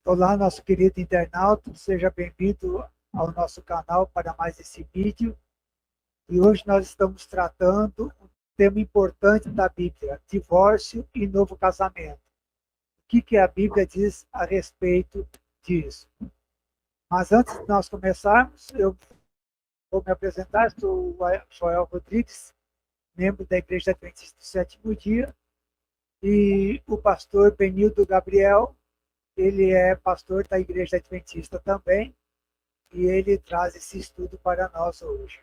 Olá, nosso querido internauta, seja bem-vindo ao nosso canal para mais esse vídeo. E hoje nós estamos tratando um tema importante da Bíblia, divórcio e novo casamento. O que a Bíblia diz a respeito disso? Mas antes de nós começarmos, eu vou me apresentar. Sou o Joel Rodrigues, membro da Igreja Adventista do Sétimo Dia, e o pastor Benildo Gabriel. Ele é pastor da Igreja Adventista também, e ele traz esse estudo para nós hoje.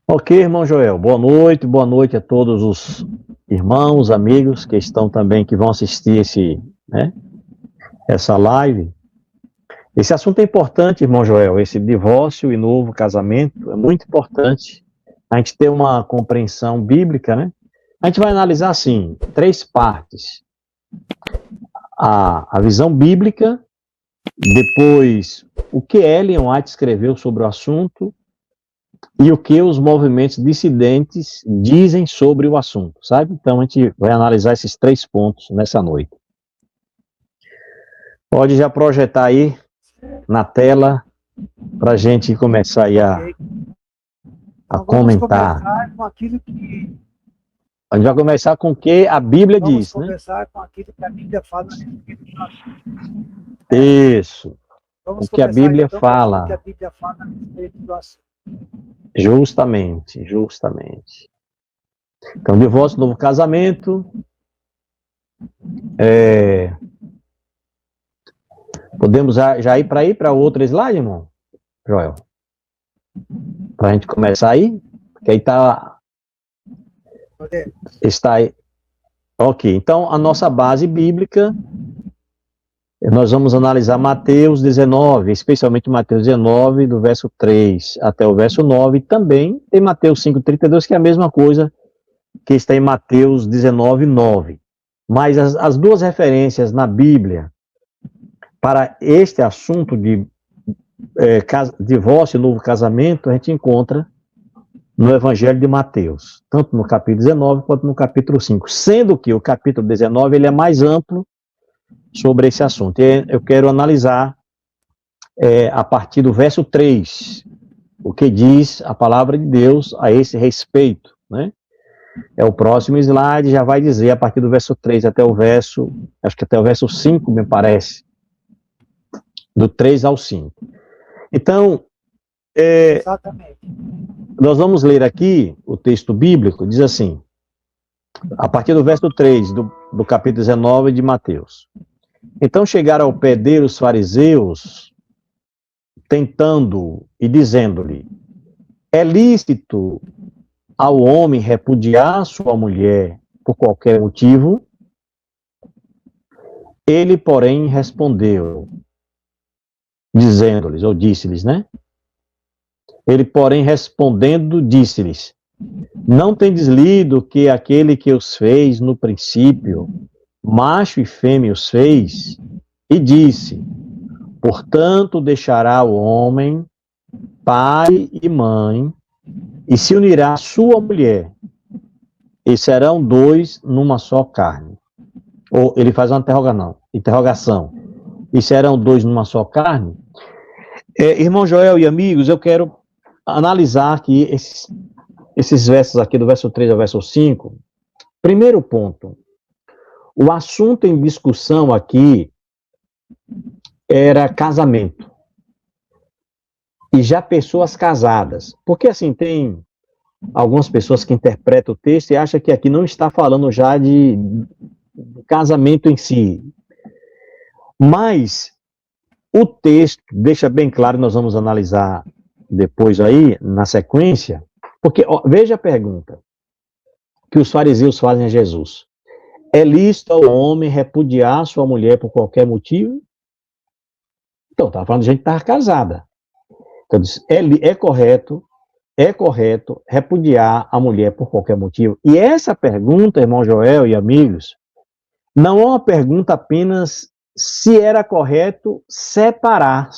Ok, irmão Joel, boa noite a todos os irmãos, amigos que estão também, que vão assistir essa live. Esse assunto é importante, irmão Joel, esse divórcio e novo casamento, é muito importante a gente ter uma compreensão bíblica, né? A gente vai analisar, assim, 3 partes. A visão bíblica, depois o que Ellen White escreveu sobre o assunto e o que os movimentos dissidentes dizem sobre o assunto, sabe? Então a gente vai analisar esses 3 pontos nessa noite. Pode já projetar aí na tela para a gente começar aí a comentar. Vamos começar com aquilo que... A gente vai começar com o que a Bíblia diz, né? Vamos começar com aquilo que a Bíblia fala a respeito do assunto. Isso. Vamos o que a Bíblia então, fala. O que a Bíblia fala a respeito do assunto. Justamente. Então, divórcio, novo casamento. Podemos já ir para outro slide, irmão? Joel? Para a gente começar aí? Porque aí está aí. Ok, então a nossa base bíblica, nós vamos analisar Mateus 19, especialmente Mateus 19, do verso 3 até o verso 9, e também tem Mateus 5,32, que é a mesma coisa que está em Mateus 19, 9. Mas as duas referências na Bíblia para este assunto de divórcio e novo casamento, a gente encontra no Evangelho de Mateus, tanto no capítulo 19 quanto no capítulo 5, sendo que o capítulo 19 ele é mais amplo sobre esse assunto. E eu quero analisar a partir do verso 3, o que diz a palavra de Deus a esse respeito, né? É o próximo slide, já vai dizer a partir do verso 3 até o verso, acho que até o verso 5, me parece, do 3 ao 5. Então, Exatamente. Nós vamos ler aqui o texto bíblico, diz assim, a partir do verso 3 do capítulo 19 de Mateus. Então chegaram ao pé dele os fariseus, tentando e dizendo-lhe, é lícito ao homem repudiar sua mulher por qualquer motivo? Ele, porém, respondeu, dizendo-lhes, ou disse-lhes, né? Ele, porém, respondendo, disse-lhes, não tendes lido que aquele que os fez no princípio, macho e fêmea os fez, e disse, portanto deixará o homem, pai e mãe, e se unirá à sua mulher, e serão 2 numa só carne. Ou ele faz uma interrogação, e serão 2 numa só carne? Irmão Joel e amigos, eu quero analisar aqui esses versos aqui, do verso 3 ao verso 5. Primeiro ponto, o assunto em discussão aqui era casamento. E já pessoas casadas. Porque assim, tem algumas pessoas que interpretam o texto e acham que aqui não está falando já de casamento em si. Mas o texto deixa bem claro, nós vamos analisar depois aí, na sequência, porque veja a pergunta que os fariseus fazem a Jesus. É lícito ao homem repudiar sua mulher por qualquer motivo? Então, estava falando de gente que estava casada. Então, é correto repudiar a mulher por qualquer motivo. E essa pergunta, irmão Joel e amigos, não é uma pergunta apenas se era correto separar.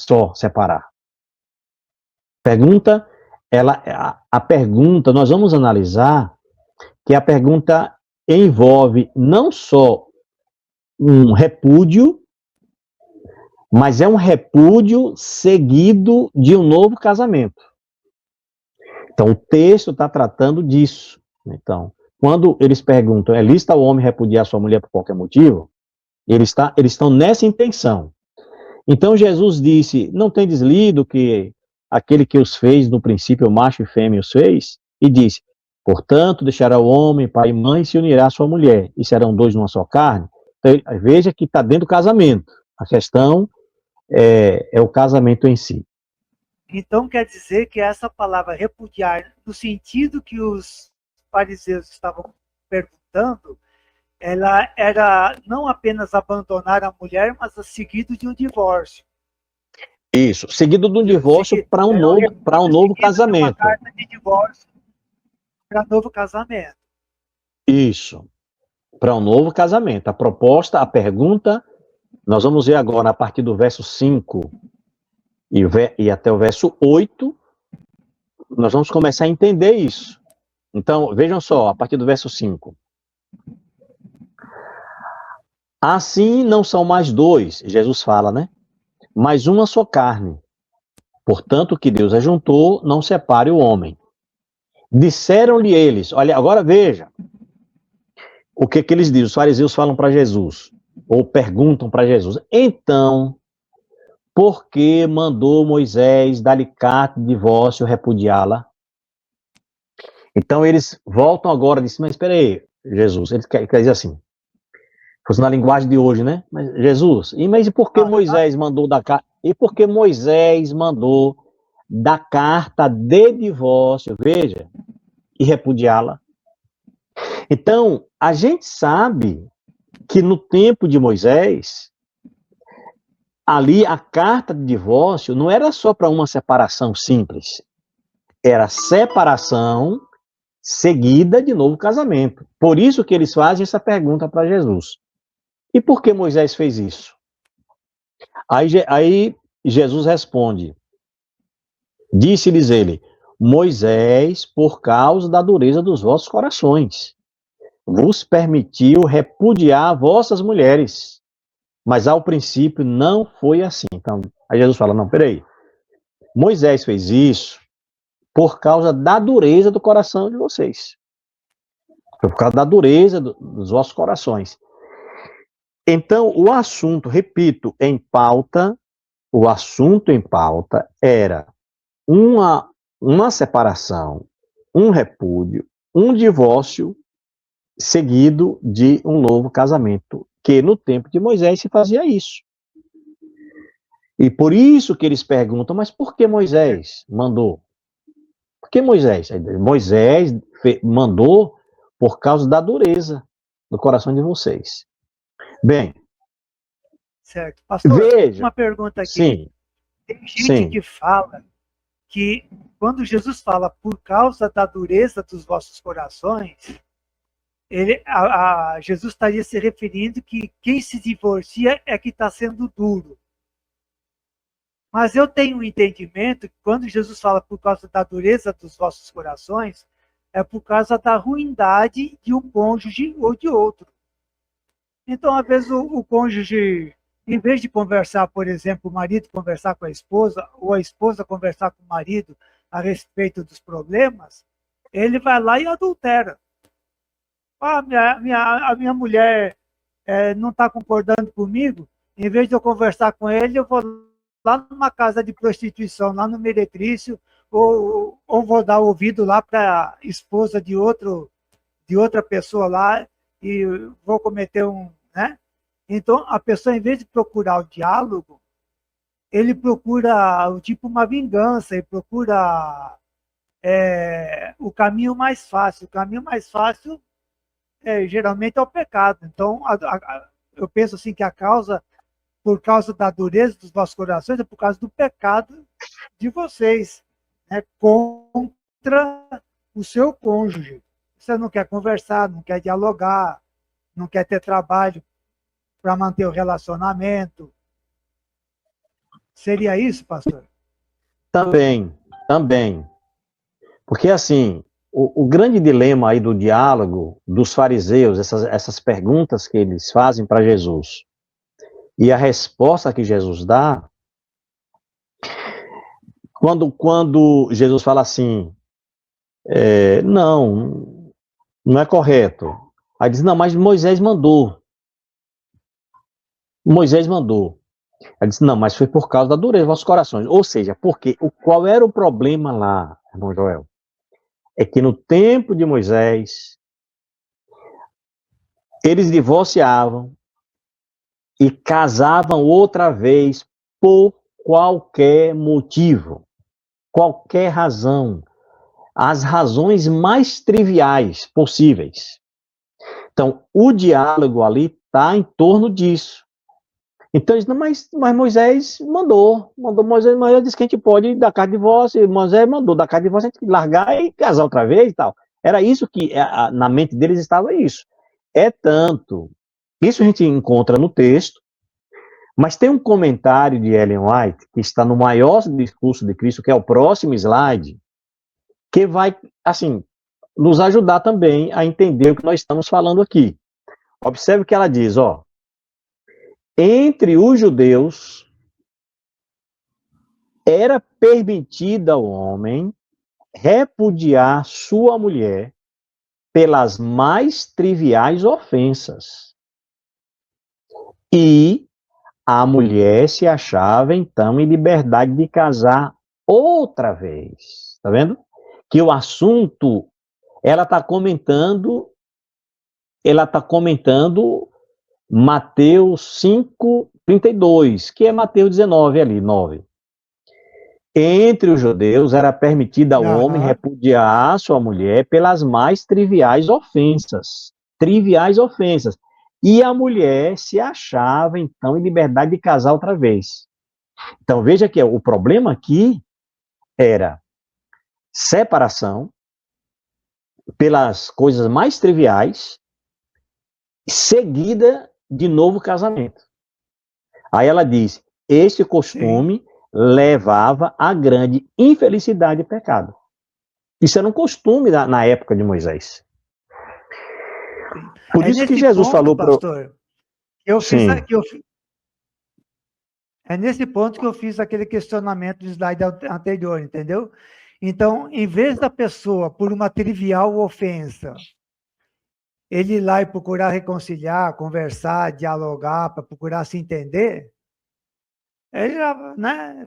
Pergunta, a pergunta, nós vamos analisar que a pergunta envolve não só um repúdio, mas é um repúdio seguido de um novo casamento. Então, o texto está tratando disso. Então, quando eles perguntam, é lícito ao homem repudiar sua mulher por qualquer motivo? Eles estão nessa intenção. Então, Jesus disse, não tendes lido que aquele que os fez, no princípio, macho e fêmea os fez? E disse, portanto, deixará o homem, pai e mãe, e se unirá à sua mulher, e serão dois numa só carne. Então, veja que está dentro do casamento. A questão é o casamento em si. Então quer dizer que essa palavra repudiar, no sentido que os fariseus estavam perguntando, ela era não apenas abandonar a mulher, mas seguido de um divórcio. Isso, seguido de um divórcio para um novo casamento. Uma carta de divórcio para novo casamento. Isso, para um novo casamento. A proposta, a pergunta, nós vamos ver agora a partir do verso 5 e até o verso 8, nós vamos começar a entender isso. Então, vejam só, a partir do verso 5. Assim não são mais dois, Jesus fala, né? Mas uma só carne. Portanto, o que Deus ajuntou, não separe o homem. Disseram-lhe eles, olha, agora veja, o que eles dizem, os fariseus falam para Jesus, ou perguntam para Jesus. Então, por que mandou Moisés dar-lhe carta de divórcio repudiá-la? Então, eles voltam agora e dizem, mas espera aí, Jesus, ele quer dizer assim, fosse na linguagem de hoje, né? Mas Jesus, mas e por que Moisés mandou dar carta? E por que Moisés mandou dar carta de divórcio, veja, e repudiá-la? Então, a gente sabe que no tempo de Moisés, ali a carta de divórcio não era só para uma separação simples, era separação seguida de novo casamento. Por isso que eles fazem essa pergunta para Jesus. E por que Moisés fez isso? Aí Jesus responde, disse-lhes ele, Moisés, por causa da dureza dos vossos corações, vos permitiu repudiar vossas mulheres, mas ao princípio não foi assim. Então, aí Jesus fala, não, peraí, Moisés fez isso por causa da dureza do coração de vocês. Foi por causa da dureza dos vossos corações. Então, o assunto, repito, em pauta, o assunto em pauta era uma separação, um repúdio, um divórcio seguido de um novo casamento, que no tempo de Moisés se fazia isso. E por isso que eles perguntam, mas por que Moisés mandou? Por que Moisés? Moisés mandou por causa da dureza do coração de vocês. Bem, certo. Pastor, veja, uma pergunta aqui. Sim, tem gente que fala que quando Jesus fala por causa da dureza dos vossos corações, Jesus estaria se referindo que quem se divorcia é que está sendo duro. Mas eu tenho um entendimento que quando Jesus fala por causa da dureza dos vossos corações, é por causa da ruindade de um cônjuge ou de outro. Então, às vezes, o cônjuge, em vez de conversar, por exemplo, o marido conversar com a esposa, ou a esposa conversar com o marido a respeito dos problemas, ele vai lá e adultera. A minha mulher não está concordando comigo, em vez de eu conversar com ele, eu vou lá numa casa de prostituição, lá no Meretrício, ou vou dar ouvido lá para a esposa de outra pessoa lá e vou cometer né? Então, a pessoa, em vez de procurar o diálogo, ele procura tipo uma vingança, ele procura o caminho mais fácil. O caminho mais fácil, geralmente, é o pecado. Então, eu penso assim que a causa, por causa da dureza dos vossos corações, é por causa do pecado de vocês, né, contra o seu cônjuge. Você não quer conversar, não quer dialogar, não quer ter trabalho para manter o relacionamento. Seria isso, pastor? Também. Porque assim, o grande dilema aí do diálogo dos fariseus, essas perguntas que eles fazem para Jesus, e a resposta que Jesus dá, quando Jesus fala assim, não é correto. Aí diz, não, mas Moisés mandou. Moisés mandou. Aí diz, não, mas foi por causa da dureza dos vossos corações. Ou seja, porque qual era o problema lá, irmão Joel? É que no tempo de Moisés, eles divorciavam e casavam outra vez por qualquer motivo, qualquer razão, as razões mais triviais possíveis. Então, o diálogo ali está em torno disso. Então, eles, não, mas Moisés mandou Moisés disse que a gente pode dar carta de divórcio, Moisés mandou dar carta de divórcio, a gente largar e casar outra vez e tal. Era isso que, na mente deles estava isso. É tanto, isso a gente encontra no texto, mas tem um comentário de Ellen White, que está no maior discurso de Cristo, que é o próximo slide, que vai, assim, nos ajudar também a entender o que nós estamos falando aqui. Observe que ela diz, ó, entre os judeus era permitido ao homem repudiar sua mulher pelas mais triviais ofensas. E a mulher se achava, então, em liberdade de casar outra vez. Tá vendo? Que o assunto, ela está comentando Mateus 5:32, que é Mateus 19 ali, 9. Entre os judeus era permitido ao homem repudiar sua mulher pelas mais triviais ofensas. Triviais ofensas. E a mulher se achava, então, em liberdade de casar outra vez. Então, veja que o problema aqui era separação pelas coisas mais triviais, seguida de novo casamento. Aí ela diz, esse costume levava a grande infelicidade e pecado. Isso era um costume na época de Moisés. Por isso que Jesus falou para pastor, é nesse ponto que eu fiz aquele questionamento do slide anterior, entendeu? Então, em vez da pessoa, por uma trivial ofensa, ele ir lá e procurar reconciliar, conversar, dialogar, para procurar se entender, ele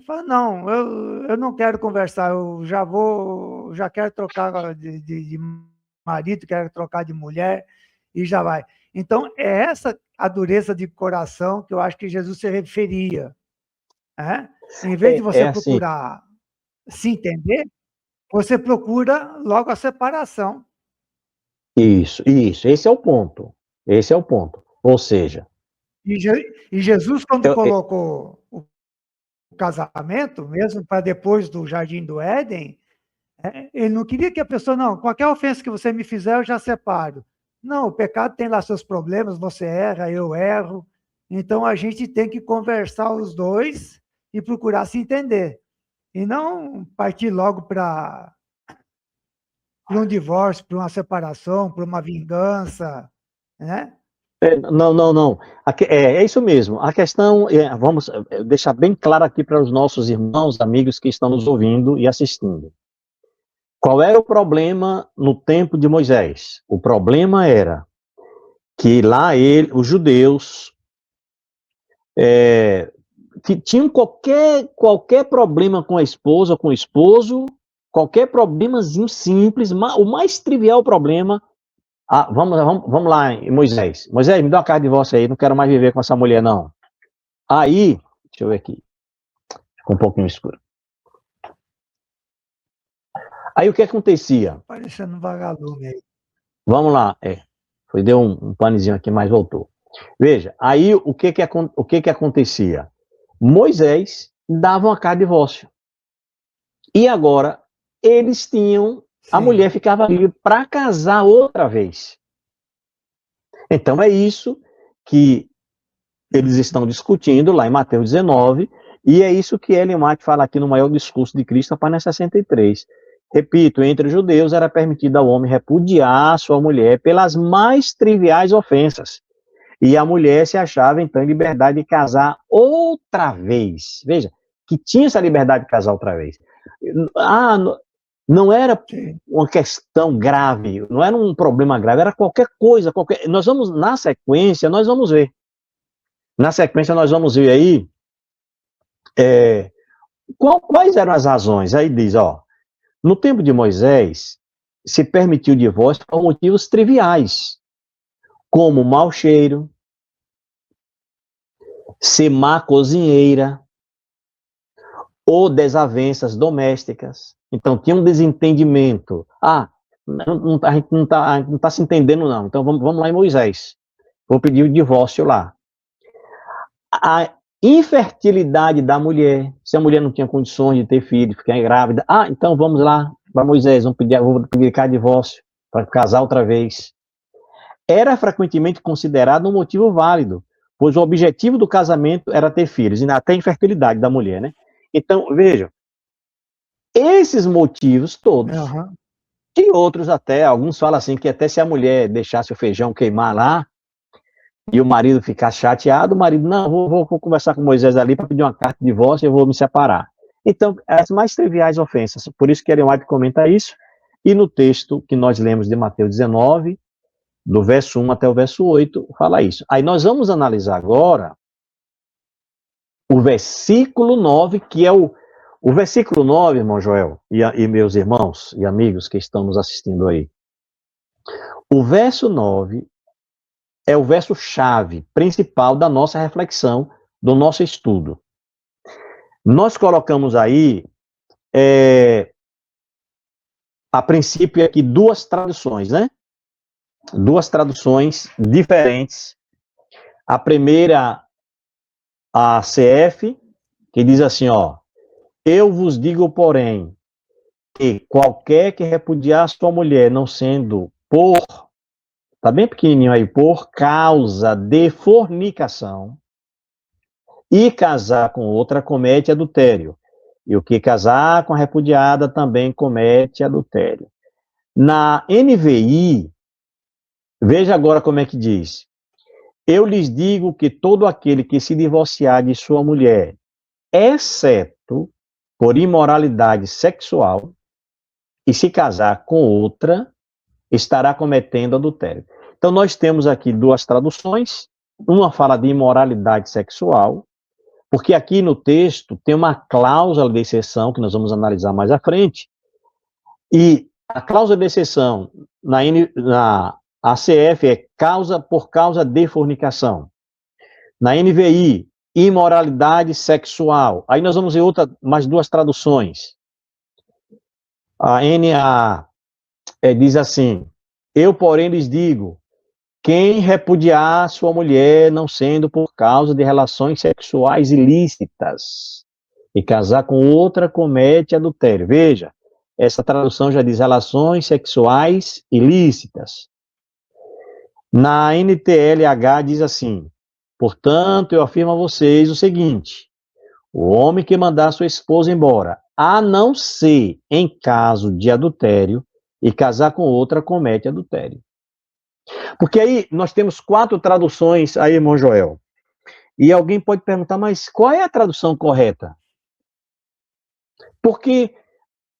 fala, não, eu não quero conversar, eu já quero trocar de marido, quero trocar de mulher, e já vai. Então, é essa a dureza de coração que eu acho que Jesus se referia. Em vez de você procurar se entender, você procura logo a separação. Isso, esse é o ponto. Esse é o ponto. Ou seja... E Jesus, quando colocou o casamento, mesmo para depois do Jardim do Éden, ele não queria que a pessoa, não, qualquer ofensa que você me fizer, eu já separo. Não, o pecado tem lá seus problemas, você erra, eu erro. Então, a gente tem que conversar os dois e procurar se entender. E não partir logo para um divórcio, para uma separação, para uma vingança, né? Não. É isso mesmo. A questão, vamos deixar bem claro aqui para os nossos irmãos, amigos que estão nos ouvindo e assistindo. Qual era o problema no tempo de Moisés? O problema era que lá os judeus tinham qualquer problema com a esposa, com o esposo, qualquer problemazinho simples, o mais trivial problema. Vamos lá, Moisés. Moisés, me dá uma carta de divórcio aí, não quero mais viver com essa mulher, não. Aí, deixa eu ver aqui. Ficou um pouquinho escuro. Aí o que acontecia? Parecendo um vagalume aí. Vamos lá, deu um panezinho aqui, mas voltou. Veja, aí o que acontecia? Moisés dava uma carta de divórcio. E agora, eles tinham... A mulher ficava livre para casar outra vez. Então, é isso que eles estão discutindo lá em Mateus 19, e é isso que Ellen White fala aqui no maior discurso de Cristo, a página 63, repito, entre os judeus era permitido ao homem repudiar sua mulher pelas mais triviais ofensas. E a mulher se achava, então, em liberdade de casar outra vez. Veja, que tinha essa liberdade de casar outra vez. Ah, não era uma questão grave, não era um problema grave, era qualquer coisa, Nós vamos, na sequência, nós vamos ver. Na sequência, nós vamos ver aí quais eram as razões. Aí diz, ó, no tempo de Moisés, se permitiu o divórcio por motivos triviais, como mau cheiro, ser má cozinheira, ou desavenças domésticas. Então, tinha um desentendimento. A gente não está se entendendo, não. Então, vamos lá em Moisés. Vou pedir o divórcio lá. A infertilidade da mulher. Se a mulher não tinha condições de ter filho, ficar grávida. Então vamos lá para Moisés. Vou pedir divórcio para casar outra vez. Era frequentemente considerado um motivo válido, pois o objetivo do casamento era ter filhos, e até a infertilidade da mulher, né? Então, vejam, esses motivos todos, tem outros até, alguns falam assim, que até se a mulher deixasse o feijão queimar lá, e o marido ficar chateado, o marido, não, vou conversar com Moisés ali para pedir uma carta de divórcio e eu vou me separar. Então, as mais triviais ofensas, por isso que Ellen White comenta isso, e no texto que nós lemos de Mateus 19, do verso 1 até o verso 8, fala isso. Aí nós vamos analisar agora o versículo 9, que é o versículo 9, irmão Joel, e meus irmãos e amigos que estão nos assistindo aí. O verso 9 é o verso-chave principal da nossa reflexão, do nosso estudo. Nós colocamos aí, a princípio aqui, duas traduções, né? Duas traduções diferentes. A primeira, a CF, que diz assim, ó, eu vos digo, porém, que qualquer que repudiar sua mulher, não sendo tá bem pequenininho aí, por causa de fornicação, e casar com outra comete adultério. E o que casar com a repudiada também comete adultério. Na NVI, veja agora como é que diz. Eu lhes digo que todo aquele que se divorciar de sua mulher, exceto por imoralidade sexual, e se casar com outra, estará cometendo adultério. Então, nós temos aqui duas traduções. Uma fala de imoralidade sexual, porque aqui no texto tem uma cláusula de exceção, que nós vamos analisar mais à frente, e a cláusula de exceção na ACF é por causa de fornicação. Na NVI, imoralidade sexual. Aí nós vamos ver mais duas traduções. A NA diz assim, eu, porém, lhes digo, quem repudiar sua mulher, não sendo por causa de relações sexuais ilícitas, e casar com outra, comete adultério. Veja, essa tradução já diz relações sexuais ilícitas. Na NTLH diz assim, portanto, eu afirmo a vocês o seguinte, o homem que mandar sua esposa embora, a não ser em caso de adultério, e casar com outra, comete adultério. Porque aí nós temos 4 traduções aí, irmão Joel. E alguém pode perguntar, mas qual é a tradução correta? Porque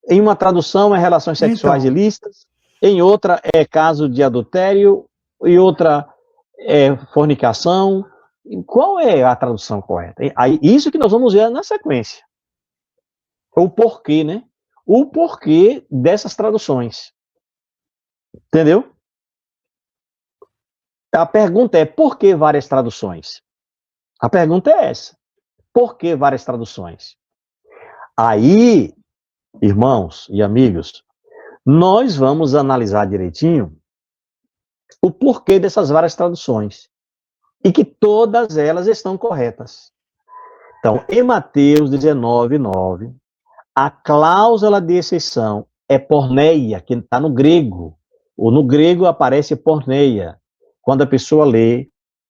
em uma tradução é relações sexuais ilícitas, em outra é caso de adultério, e outra é fornicação. Qual é a tradução correta? Aí, isso que nós vamos ver na sequência. O porquê, né? O porquê dessas traduções. Entendeu? A pergunta é, por que várias traduções? A pergunta é essa. Por que várias traduções? Aí, irmãos e amigos, nós vamos analisar direitinho o porquê dessas várias traduções. E que todas elas estão corretas. Então, em Mateus 19, 9, a cláusula de exceção é porneia, que está no grego. Ou no grego aparece porneia. Quando a pessoa lê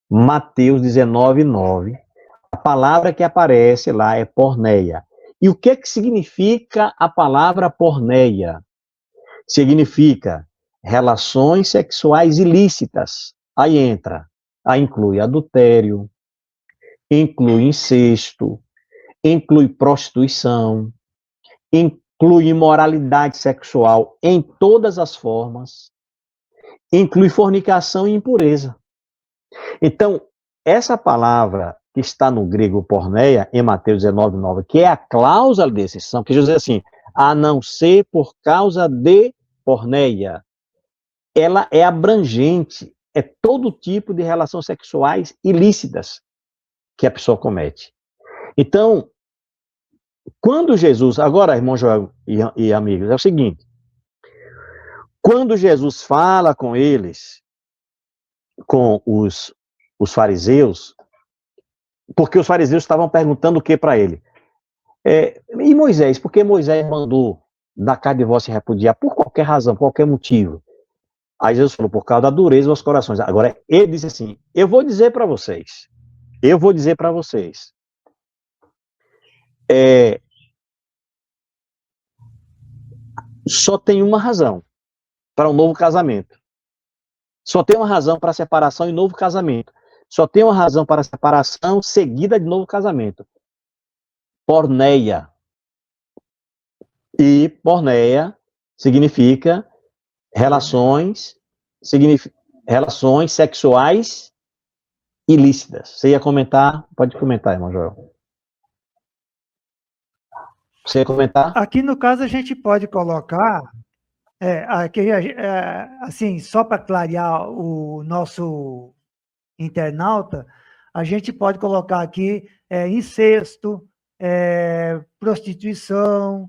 Mateus 19, 9, a palavra que aparece lá é porneia. E o que significa a palavra porneia? significa relações sexuais ilícitas. Aí inclui adultério, inclui incesto, inclui prostituição, inclui imoralidade sexual em todas as formas, inclui fornicação e impureza. Então, essa palavra que está no grego porneia, em Mateus 19:9, que é a cláusula de exceção, que Jesus diz assim, a não ser por causa de porneia, ela é abrangente, é todo tipo de relações sexuais ilícitas que a pessoa comete. Então, quando Jesus, agora, irmão Joel e amigos, é o seguinte, quando Jesus fala com eles, com os fariseus, porque os fariseus estavam perguntando o que para ele? E Moisés, por que Moisés mandou dar cá de divórcio e repudiar? Por qualquer razão, por qualquer motivo. Aí Jesus falou, por causa da dureza dos corações. Agora, ele disse assim, eu vou dizer para vocês, só tem uma razão para um novo casamento. Só tem uma razão para separação e novo casamento. Só tem uma razão para separação seguida de novo casamento. Porneia. E porneia significa relações sexuais ilícitas. Você ia comentar? Pode comentar, irmão Joel. Você ia comentar? Aqui no caso a gente pode colocar, assim, só para clarear o nosso internauta, a gente pode colocar aqui incesto, prostituição,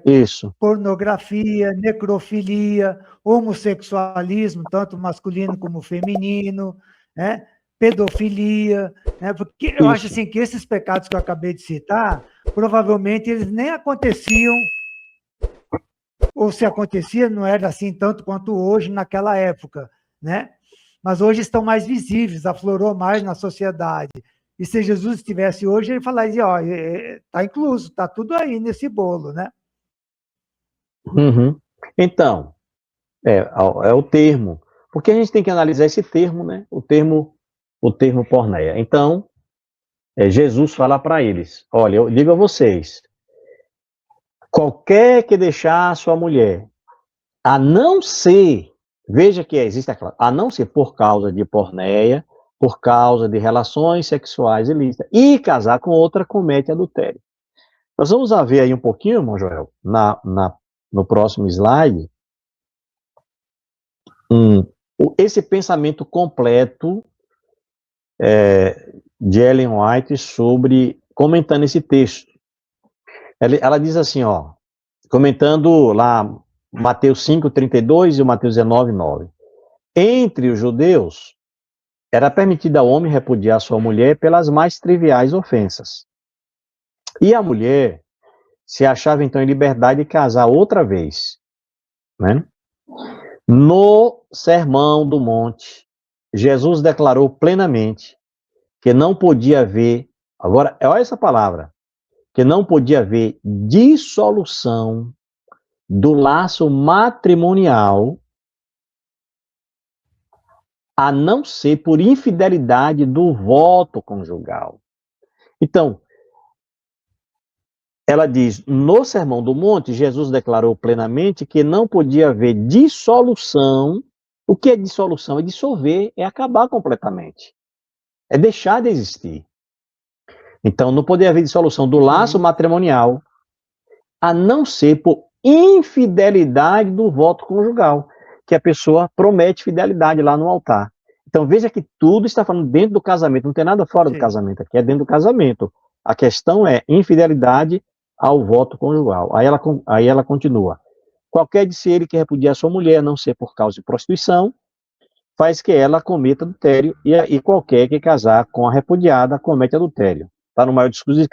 Isso. pornografia, necrofilia, homossexualismo, tanto masculino como feminino, né? Pedofilia, né? Porque eu acho assim que esses pecados que eu acabei de citar, provavelmente eles nem aconteciam, ou se acontecia, não era assim tanto quanto hoje naquela época, né? Mas hoje estão mais visíveis, aflorou mais na sociedade. E se Jesus estivesse hoje, ele falaria, ó, está incluso, está tudo aí nesse bolo, né? Uhum. Então, é o termo, porque a gente tem que analisar esse termo, né? O termo porneia. Então, Jesus fala para eles, olha, eu digo a vocês, qualquer que deixar a sua mulher, a não ser, veja que existe aquela, a não ser por causa de porneia, por causa de relações sexuais ilícitas, e casar com outra, comete adultério. Nós vamos ver aí um pouquinho, irmão Joel, no próximo slide, esse pensamento completo de Ellen White sobre, comentando esse texto. Ela diz assim, ó, comentando lá Mateus 5:32 e o Mateus 19:9. Entre os judeus, era permitido ao homem repudiar sua mulher pelas mais triviais ofensas. E a mulher se achava então em liberdade de casar outra vez, né? No Sermão do Monte, Jesus declarou plenamente que não podia haver, agora, olha essa palavra, que não podia haver dissolução do laço matrimonial a não ser por infidelidade do voto conjugal. Então, ela diz, no Sermão do Monte, Jesus declarou plenamente que não podia haver dissolução. O que é dissolução? É dissolver, é acabar completamente. É deixar de existir. Então, não podia haver dissolução do laço matrimonial, a não ser por infidelidade do voto conjugal, que a pessoa promete fidelidade lá no altar. Então, veja que tudo está falando dentro do casamento, não tem nada fora do casamento aqui, é dentro do casamento. A questão é infidelidade ao voto conjugal. Aí ela continua. Qualquer de ser ele que repudiar sua mulher, a não ser por causa de prostituição, faz que ela cometa adultério, e qualquer que casar com a repudiada comete adultério. Está no maior discurso de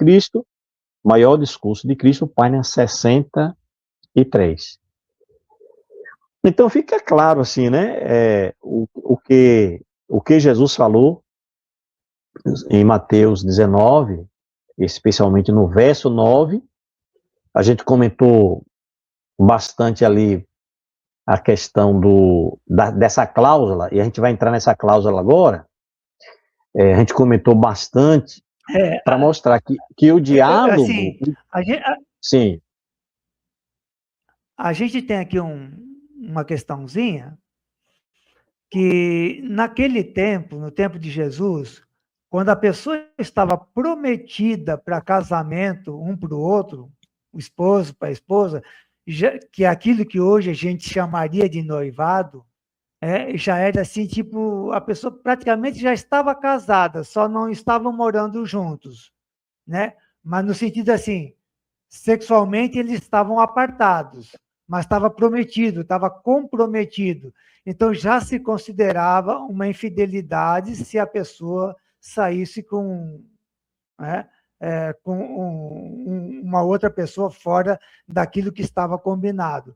Cristo, página 63. Então fica claro assim, né, o que Jesus falou em Mateus 19, especialmente no verso 9, a gente comentou bastante ali a questão dessa cláusula, e a gente vai entrar nessa cláusula agora, a gente comentou bastante para mostrar que o diálogo... Assim, Sim. A gente tem aqui uma questãozinha que naquele tempo, no tempo de Jesus, quando a pessoa estava prometida para casamento um para o outro, o esposo para a esposa, que é aquilo que hoje a gente chamaria de noivado, já era assim, tipo, a pessoa praticamente já estava casada, só não estavam morando juntos, né? Mas no sentido assim, sexualmente eles estavam apartados, mas estava prometido, estava comprometido. Então já se considerava uma infidelidade se a pessoa saísse né, com uma outra pessoa fora daquilo que estava combinado.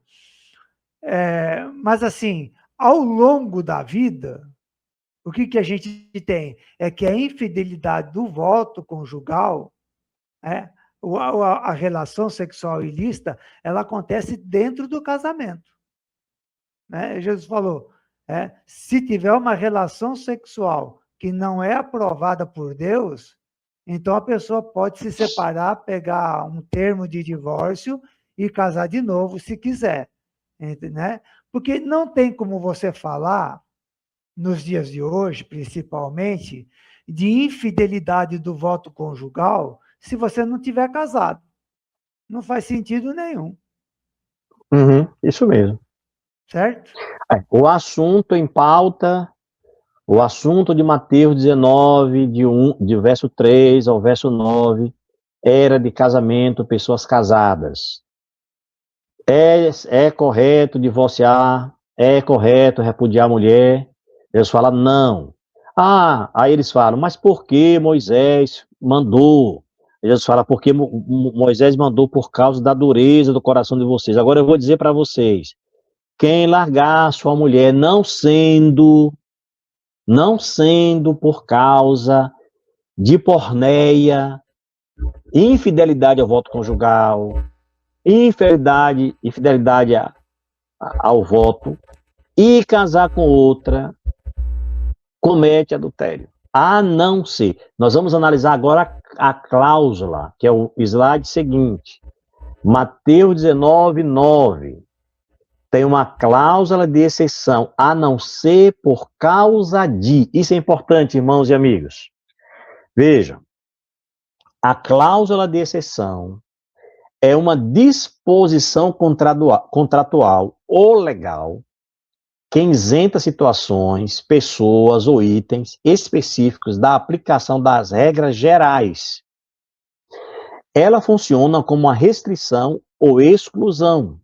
Mas assim, ao longo da vida, o que a gente tem? É que a infidelidade do voto conjugal, a relação sexual ilícita, ela acontece dentro do casamento. Né? Jesus falou, se tiver uma relação sexual que não é aprovada por Deus, então a pessoa pode se separar, pegar um termo de divórcio e casar de novo, se quiser. Né? Porque não tem como você falar, nos dias de hoje, principalmente, de infidelidade do voto conjugal se você não tiver casado. Não faz sentido nenhum. Isso mesmo. Certo? O assunto em pauta, o assunto de Mateus 19, de verso 3 ao verso 9, era de casamento, pessoas casadas. É correto divorciar? É correto repudiar a mulher? Eles falam, não. Aí eles falam, mas por que Moisés mandou? Eles falam, porque Moisés mandou por causa da dureza do coração de vocês. Agora eu vou dizer para vocês, quem largar sua mulher não sendo por causa de porneia, infidelidade ao voto conjugal, infidelidade ao voto, e casar com outra, comete adultério. A não ser. Nós vamos analisar agora a cláusula, que é o slide seguinte. Mateus 19, 9. Tem uma cláusula de exceção, a não ser por causa de. Isso é importante, irmãos e amigos. Vejam, a cláusula de exceção é uma disposição contratual ou legal que isenta situações, pessoas ou itens específicos da aplicação das regras gerais. Ela funciona como uma restrição ou exclusão,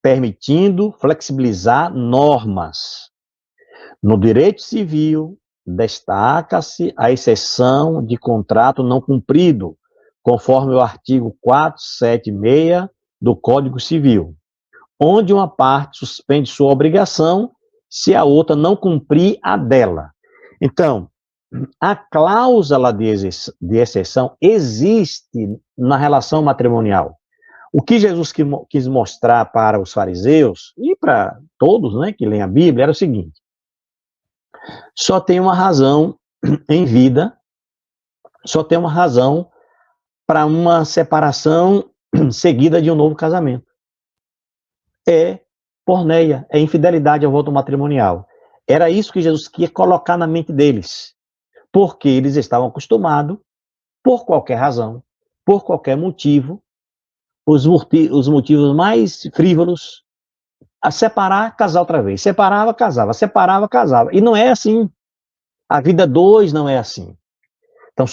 permitindo flexibilizar normas. No direito civil, destaca-se a exceção de contrato não cumprido, conforme o artigo 476 do Código Civil, onde uma parte suspende sua obrigação se a outra não cumprir a dela. Então, a cláusula de exceção existe na relação matrimonial. O que Jesus quis mostrar para os fariseus e para todos, né, que leem a Bíblia era o seguinte: só tem uma razão em vida, só tem uma razão para uma separação seguida de um novo casamento. É porneia, é infidelidade ao voto matrimonial. Era isso que Jesus queria colocar na mente deles, porque eles estavam acostumados, por qualquer razão, por qualquer motivo, os motivos mais frívolos, a separar, casar outra vez. Separava, casava, separava, casava. E não é assim. A vida dois não é assim. Então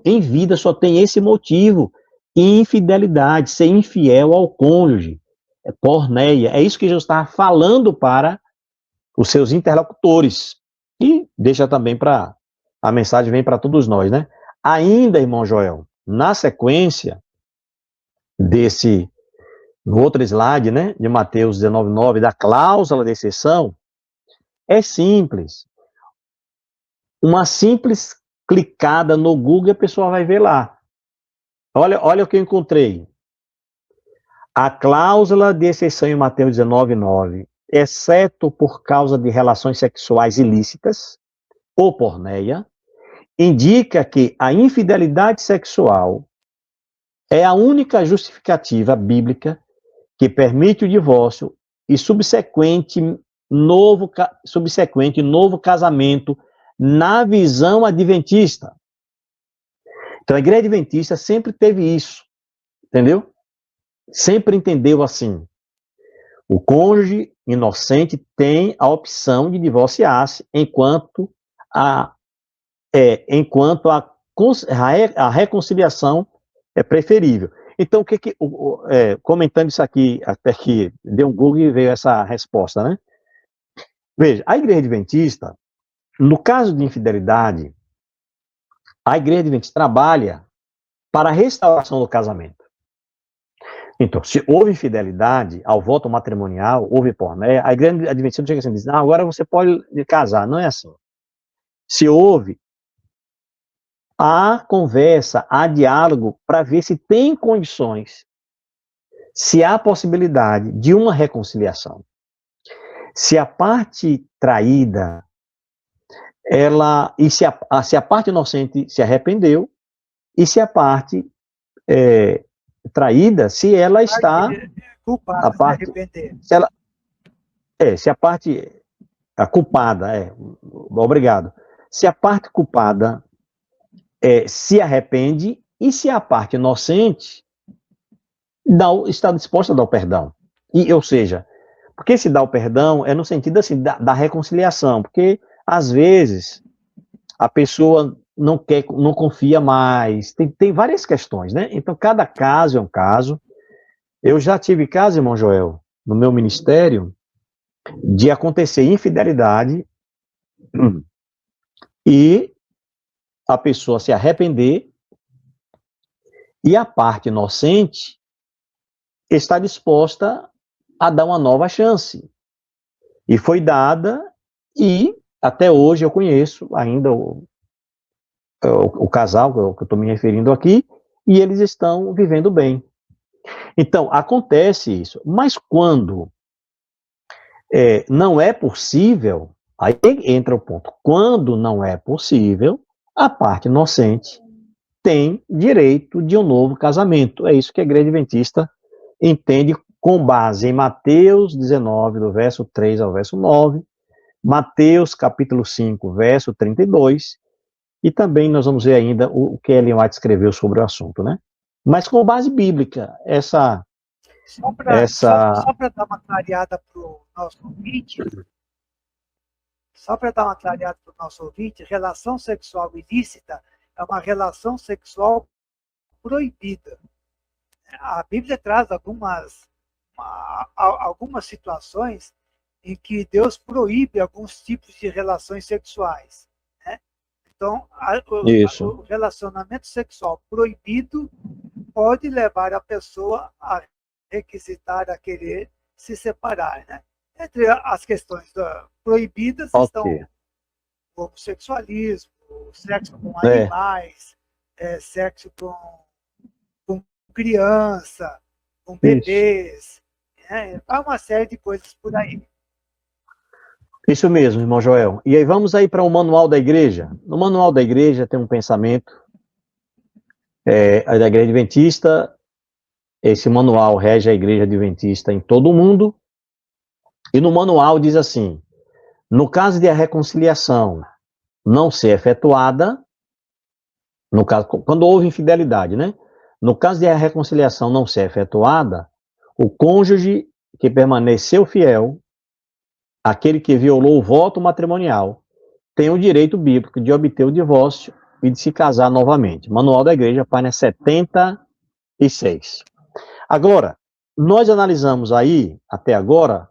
em vida só tem esse motivo, infidelidade, ser infiel ao cônjuge, é porneia. É isso que Jesus estava falando para os seus interlocutores. E deixa também a mensagem vem para todos nós, né? Ainda, irmão Joel, na sequência no outro slide, né, de Mateus 19:9, da cláusula de exceção, é simples. Uma simples clicada no Google e a pessoa vai ver lá. Olha o que eu encontrei. A cláusula de exceção em Mateus 19:9 exceto por causa de relações sexuais ilícitas ou porneia, indica que a infidelidade sexual é a única justificativa bíblica que permite o divórcio e subsequente novo casamento na visão adventista. Então, a igreja adventista sempre teve isso, entendeu? Sempre entendeu assim. O cônjuge inocente tem a opção de divorciar-se enquanto a reconciliação é preferível. Então, comentando isso aqui, até que deu um Google e veio essa resposta, né? Veja, a igreja adventista, no caso de infidelidade, a igreja adventista trabalha para a restauração do casamento. Então, se houve infidelidade ao voto matrimonial, houve pornéia, a igreja adventista não chega assim e diz, não, agora você pode casar. Não é assim. Se houve, há conversa, há diálogo para ver se tem condições, se há possibilidade de uma reconciliação. Se a parte traída, se a parte inocente se arrependeu, e se a parte traída, se ela está culpada, a parte, se arrepender. Se a parte culpada, obrigado. Se a parte culpada se arrepende e se a parte inocente está disposta a dar o perdão. Ou seja, porque se dá o perdão é no sentido assim da reconciliação, porque às vezes a pessoa não confia mais, tem várias questões, né? Então cada caso é um caso. Eu já tive caso, irmão Joel, no meu ministério, de acontecer infidelidade e a pessoa se arrepender e a parte inocente está disposta a dar uma nova chance. E foi dada, e até hoje eu conheço ainda o casal que eu estou me referindo aqui, e eles estão vivendo bem. Então, acontece isso. Mas quando não é possível, aí entra o ponto. Quando não é possível, a parte inocente tem direito de um novo casamento. É isso que a igreja adventista entende com base em Mateus 19, do verso 3 ao verso 9, Mateus capítulo 5, verso 32, e também nós vamos ver ainda o que Ellen White escreveu sobre o assunto, né? Mas com base bíblica, Só para dar uma clareada para o nosso ouvinte, relação sexual ilícita é uma relação sexual proibida. A Bíblia traz algumas situações em que Deus proíbe alguns tipos de relações sexuais. Né? Então, o relacionamento sexual proibido pode levar a pessoa a requisitar, a querer se separar. Né? Entre as questões proibidas estão o homossexualismo, o sexo com animais, sexo com criança, com bebês, há uma série de coisas por aí. Isso mesmo, irmão Joel. E aí vamos aí para o manual da igreja. No manual da igreja tem um pensamento da igreja adventista. Esse manual rege a igreja adventista em todo o mundo. E no manual diz assim: no caso de a reconciliação não ser efetuada, no caso, quando houve infidelidade, né? No caso de a reconciliação não ser efetuada, o cônjuge que permaneceu fiel, aquele que violou o voto matrimonial, tem o direito bíblico de obter o divórcio e de se casar novamente. Manual da Igreja, página 76. Agora, nós analisamos aí, até agora,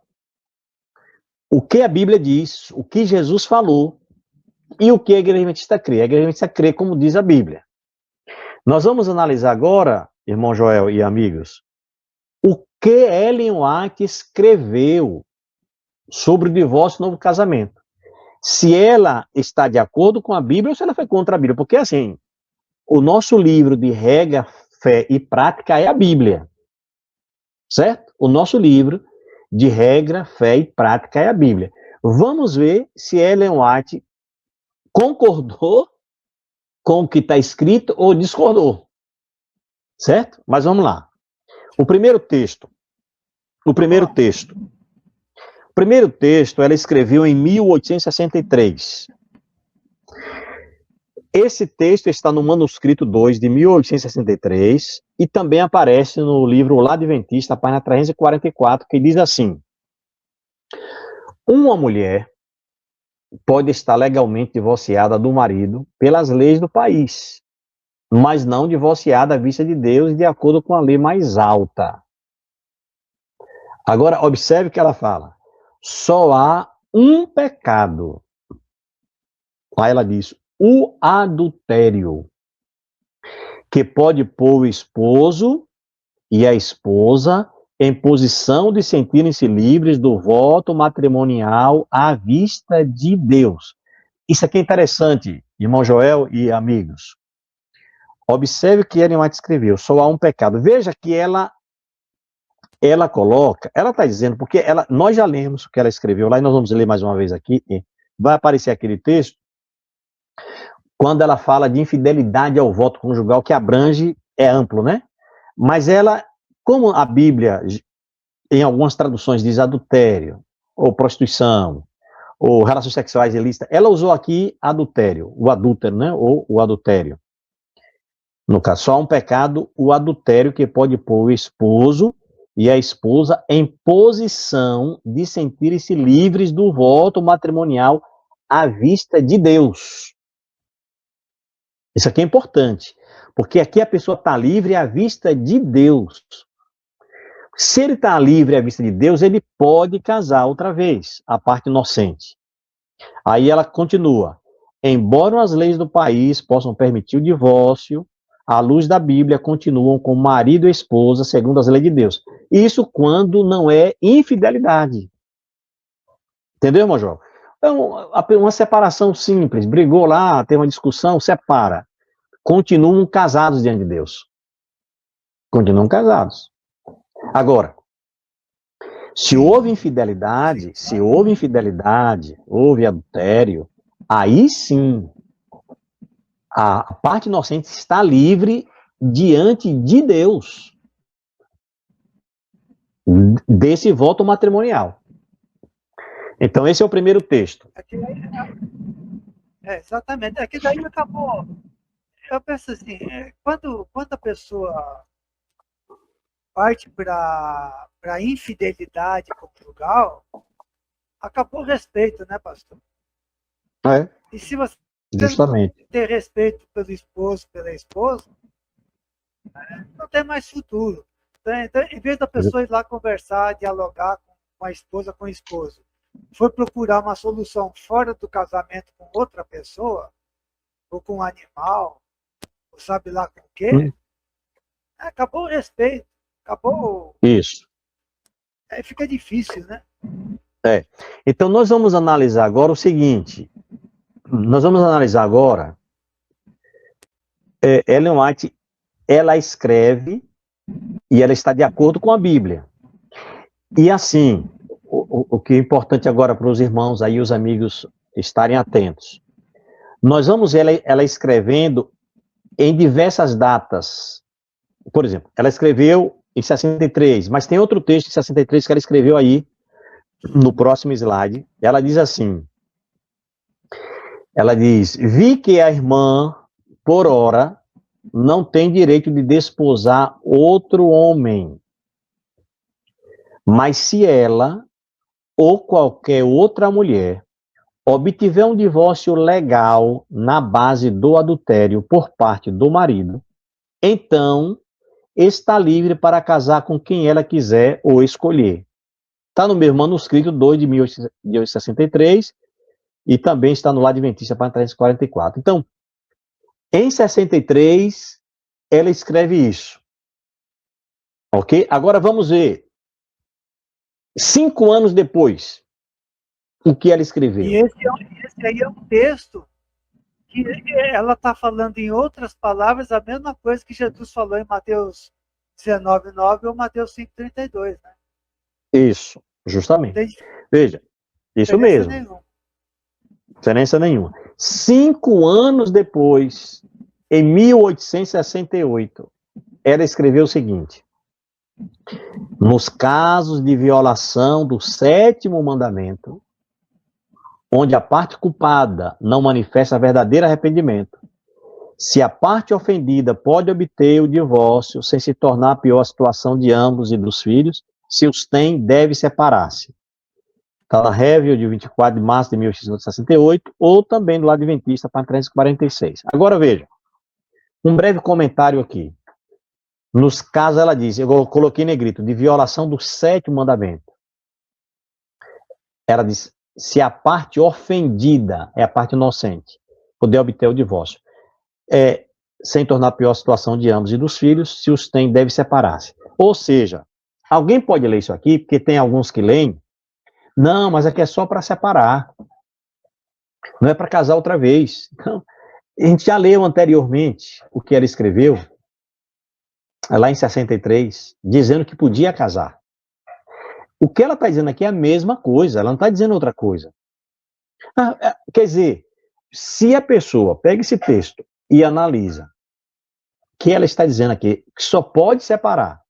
o que a Bíblia diz, o que Jesus falou e o que a Igreja Adventista crê. A Igreja Adventista crê como diz a Bíblia. Nós vamos analisar agora, irmão Joel e amigos, o que Ellen White escreveu sobre o divórcio e novo casamento. Se ela está de acordo com a Bíblia ou se ela foi contra a Bíblia. Porque, assim, o nosso livro de regra, fé e prática é a Bíblia. Certo? O nosso livro de regra, fé e prática é a Bíblia. Vamos ver se Ellen White concordou com o que está escrito ou discordou. Certo? Mas vamos lá. O primeiro texto ela escreveu em 1863. Esse texto está no manuscrito 2 de 1863 e também aparece no livro O Lado Adventista, página 344, que diz assim: uma mulher pode estar legalmente divorciada do marido pelas leis do país, mas não divorciada à vista de Deus de acordo com a lei mais alta. Agora, observe o que ela fala. Só há um pecado. Aí ela diz, o adultério, que pode pôr o esposo e a esposa em posição de sentirem-se livres do voto matrimonial à vista de Deus. Isso aqui é interessante, irmão Joel e amigos. Observe o que Ellen White escreveu, só há um pecado. Veja que ela coloca, ela está dizendo, porque nós já lemos o que ela escreveu lá, e nós vamos ler mais uma vez aqui, vai aparecer aquele texto, quando ela fala de infidelidade ao voto conjugal, que abrange, é amplo, né? Mas ela, como a Bíblia, em algumas traduções, diz adultério, ou prostituição, ou relações sexuais ilícitas, ela usou aqui adultério, o adúltero, né? Ou o adultério. No caso, só há um pecado, o adultério, que pode pôr o esposo e a esposa em posição de sentirem-se livres do voto matrimonial à vista de Deus. Isso aqui é importante, porque aqui a pessoa está livre à vista de Deus. Se ele está livre à vista de Deus, ele pode casar outra vez, a parte inocente. Aí ela continua. Embora as leis do país possam permitir o divórcio, à luz da Bíblia, continuam com marido e esposa, segundo as leis de Deus. Isso quando não é infidelidade. Entendeu, irmão João? Então, uma separação simples. Brigou lá, tem uma discussão, separa. Continuam casados diante de Deus. Continuam casados. Agora, se houve infidelidade, houve adultério, aí sim, a parte inocente está livre diante de Deus desse voto matrimonial. Então, esse é o primeiro texto. Exatamente. Aqui daí acabou. Eu penso assim, quando a pessoa parte para a infidelidade conjugal, acabou o respeito, né, pastor? É. E se você Justamente. não ter respeito pelo esposo, pela esposa, não tem mais futuro. Então, em vez da pessoa ir lá conversar, dialogar com a esposa, com o esposo, foi procurar uma solução fora do casamento com outra pessoa, ou com um animal, ou sabe lá com o quê, acabou o respeito, acabou... Isso. Aí fica difícil, né? Então, nós vamos analisar agora o seguinte. Ellen White, ela escreve e ela está de acordo com a Bíblia. E assim, o que é importante agora para os irmãos aí, os amigos, estarem atentos. Nós vamos ver ela escrevendo em diversas datas. Por exemplo, ela escreveu em 63, mas tem outro texto em 63 que ela escreveu aí, no próximo slide. Ela diz assim, vi que a irmã, por ora, não tem direito de desposar outro homem, mas se ela ou qualquer outra mulher obtiver um divórcio legal na base do adultério por parte do marido, então está livre para casar com quem ela quiser ou escolher. Está no mesmo manuscrito 2 de 1863 e também está no Lado Adventista, página 344. Então, em 63, ela escreve isso. Ok? Agora vamos ver. 5 anos depois, o que ela escreveu. E esse aí é um texto que ela está falando, em outras palavras, a mesma coisa que Jesus falou em Mateus 19:9 ou Mateus 5:32, né? Isso. Justamente. Tem Veja, isso diferença mesmo. nenhuma. Diferença nenhuma. 5 anos depois, em 1868, ela escreveu o seguinte: nos casos de violação do 7º mandamento, onde a parte culpada não manifesta verdadeiro arrependimento, se a parte ofendida pode obter o divórcio sem se tornar pior a situação de ambos e dos filhos, se os tem, deve separar-se. Está na Review de 24 de março de 1868, ou também do lado adventista, para 346. Agora veja, um breve comentário aqui. Nos casos, ela diz, eu coloquei em negrito, de violação do 7º mandamento. Ela diz, se a parte ofendida é a parte inocente, poder obter o divórcio. Sem tornar pior a situação de ambos e dos filhos, se os tem, deve separar-se. Ou seja, alguém pode ler isso aqui, porque tem alguns que leem, não, mas aqui é só para separar. Não é para casar outra vez. Então, a gente já leu anteriormente o que ela escreveu, lá em 63, dizendo que podia casar. O que ela está dizendo aqui é a mesma coisa, ela não está dizendo outra coisa. Quer dizer, se a pessoa pega esse texto e analisa, que ela está dizendo aqui que só pode separar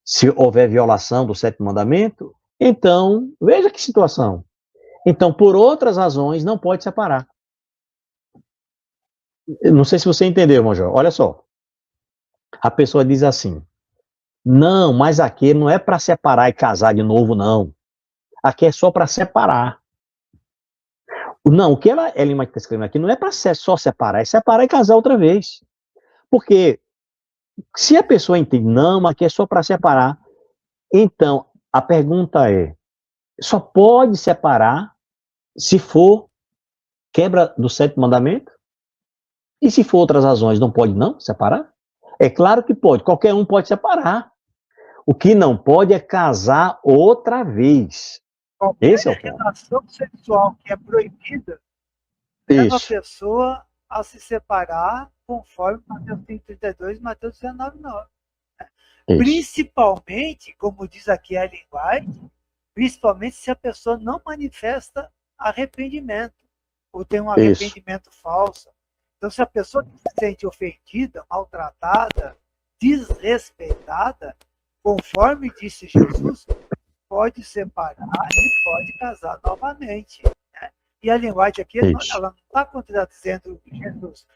se houver violação do 7º mandamento, então, veja que situação. Então, por outras razões, não pode separar. Não sei se você entendeu, Major. Olha só. A pessoa diz assim, não, mas aqui não é para separar e casar de novo, não. Aqui é só para separar. Não, o que ela está escrevendo aqui não é para só separar, é separar e casar outra vez. Porque se a pessoa entende, não, aqui é só para separar, então a pergunta é, só pode separar se for quebra do 7º mandamento? E se for outras razões, não pode não separar? É claro que pode, qualquer um pode separar. O que não pode é casar outra vez. Esse é o ponto. Relação sexual que é proibida, leva a Isso. pessoa a se separar conforme Mateus 5,32 e Mateus 19,9. Principalmente, como diz aqui a linguagem, principalmente se a pessoa não manifesta arrependimento, ou tem um arrependimento falso. Então, se a pessoa se sente ofendida, maltratada, desrespeitada, conforme disse Jesus, pode separar e pode casar novamente. Né? E a linguagem aqui, ela não está contradizendo Jesus.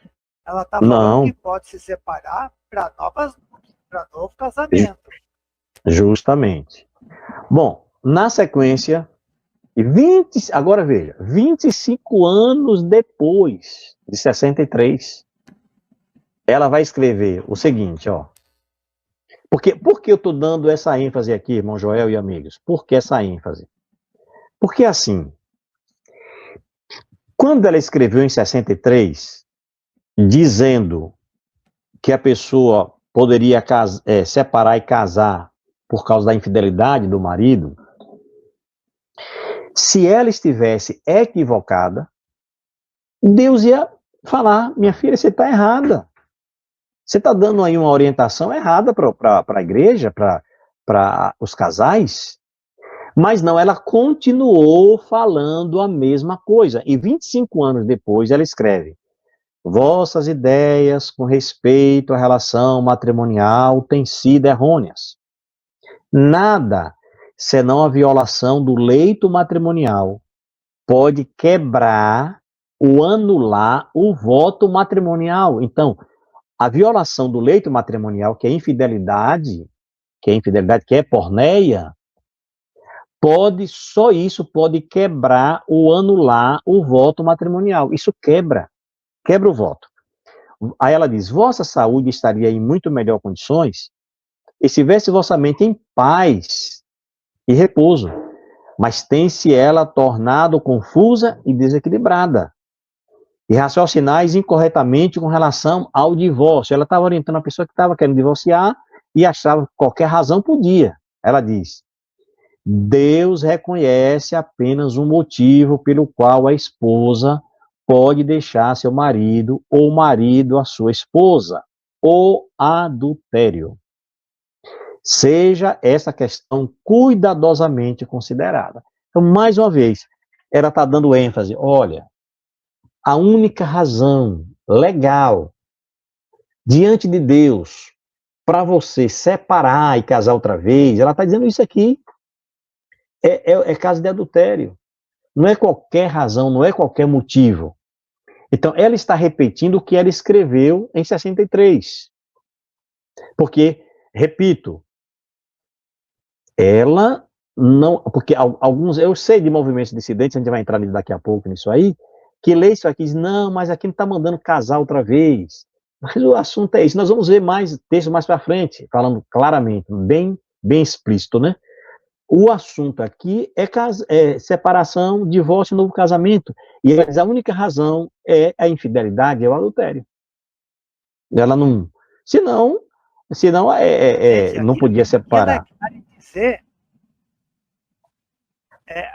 Ela está falando que pode se separar para novo casamento. Justamente. Bom, na sequência, agora veja, 25 anos depois de 63, ela vai escrever o seguinte, ó. Por que eu estou dando essa ênfase aqui, irmão Joel e amigos? Por que essa ênfase? Porque assim, quando ela escreveu em 63, dizendo que a pessoa poderia separar e casar por causa da infidelidade do marido, se ela estivesse equivocada, Deus ia falar, minha filha, você está errada. Você está dando aí uma orientação errada para a igreja, para os casais. Mas não, ela continuou falando a mesma coisa. E 25 anos depois ela escreve, vossas ideias com respeito à relação matrimonial têm sido errôneas. Nada, senão a violação do leito matrimonial, pode quebrar ou anular o voto matrimonial. Então, a violação do leito matrimonial, que é infidelidade, que é porneia, só isso pode quebrar ou anular o voto matrimonial. Isso quebra o voto. Aí ela diz, vossa saúde estaria em muito melhor condições e se tivesse vossa mente em paz e repouso, mas tem-se ela tornado confusa e desequilibrada, e raciocinais incorretamente com relação ao divórcio. Ela estava orientando a pessoa que estava querendo divorciar e achava que qualquer razão podia. Ela diz, Deus reconhece apenas um motivo pelo qual a esposa pode deixar seu marido ou o marido a sua esposa, o adultério. Seja essa questão cuidadosamente considerada. Então, mais uma vez, ela está dando ênfase, olha, a única razão legal diante de Deus para você separar e casar outra vez, ela está dizendo isso aqui, é caso de adultério. Não é qualquer razão, não é qualquer motivo. Então, ela está repetindo o que ela escreveu em 63. Porque, repito, ela não... Porque alguns... Eu sei de movimentos dissidentes, a gente vai entrar daqui a pouco nisso aí, que lê isso aqui e diz, não, mas aqui não está mandando casar outra vez. Mas o assunto é isso. Nós vamos ver mais texto mais para frente, falando claramente, bem explícito, né? O assunto aqui é separação, divórcio e novo casamento. E a única razão é a infidelidade, é o adultério. Ela não... Senão Gente, não podia separar.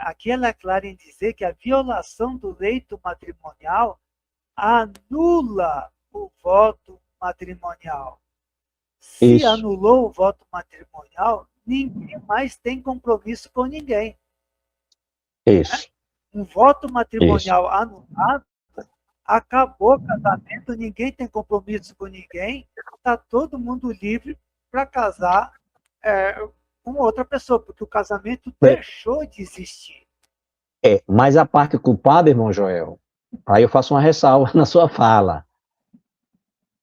Aqui ela é clara em dizer que a violação do leito matrimonial anula o voto matrimonial. Se Isso. anulou o voto matrimonial, ninguém mais tem compromisso com ninguém. Isso. Um voto matrimonial anulado, acabou o casamento, ninguém tem compromisso com ninguém, está todo mundo livre para casar com outra pessoa, porque o casamento deixou de existir. Mas a parte culpada, irmão Joel, aí eu faço uma ressalva na sua fala.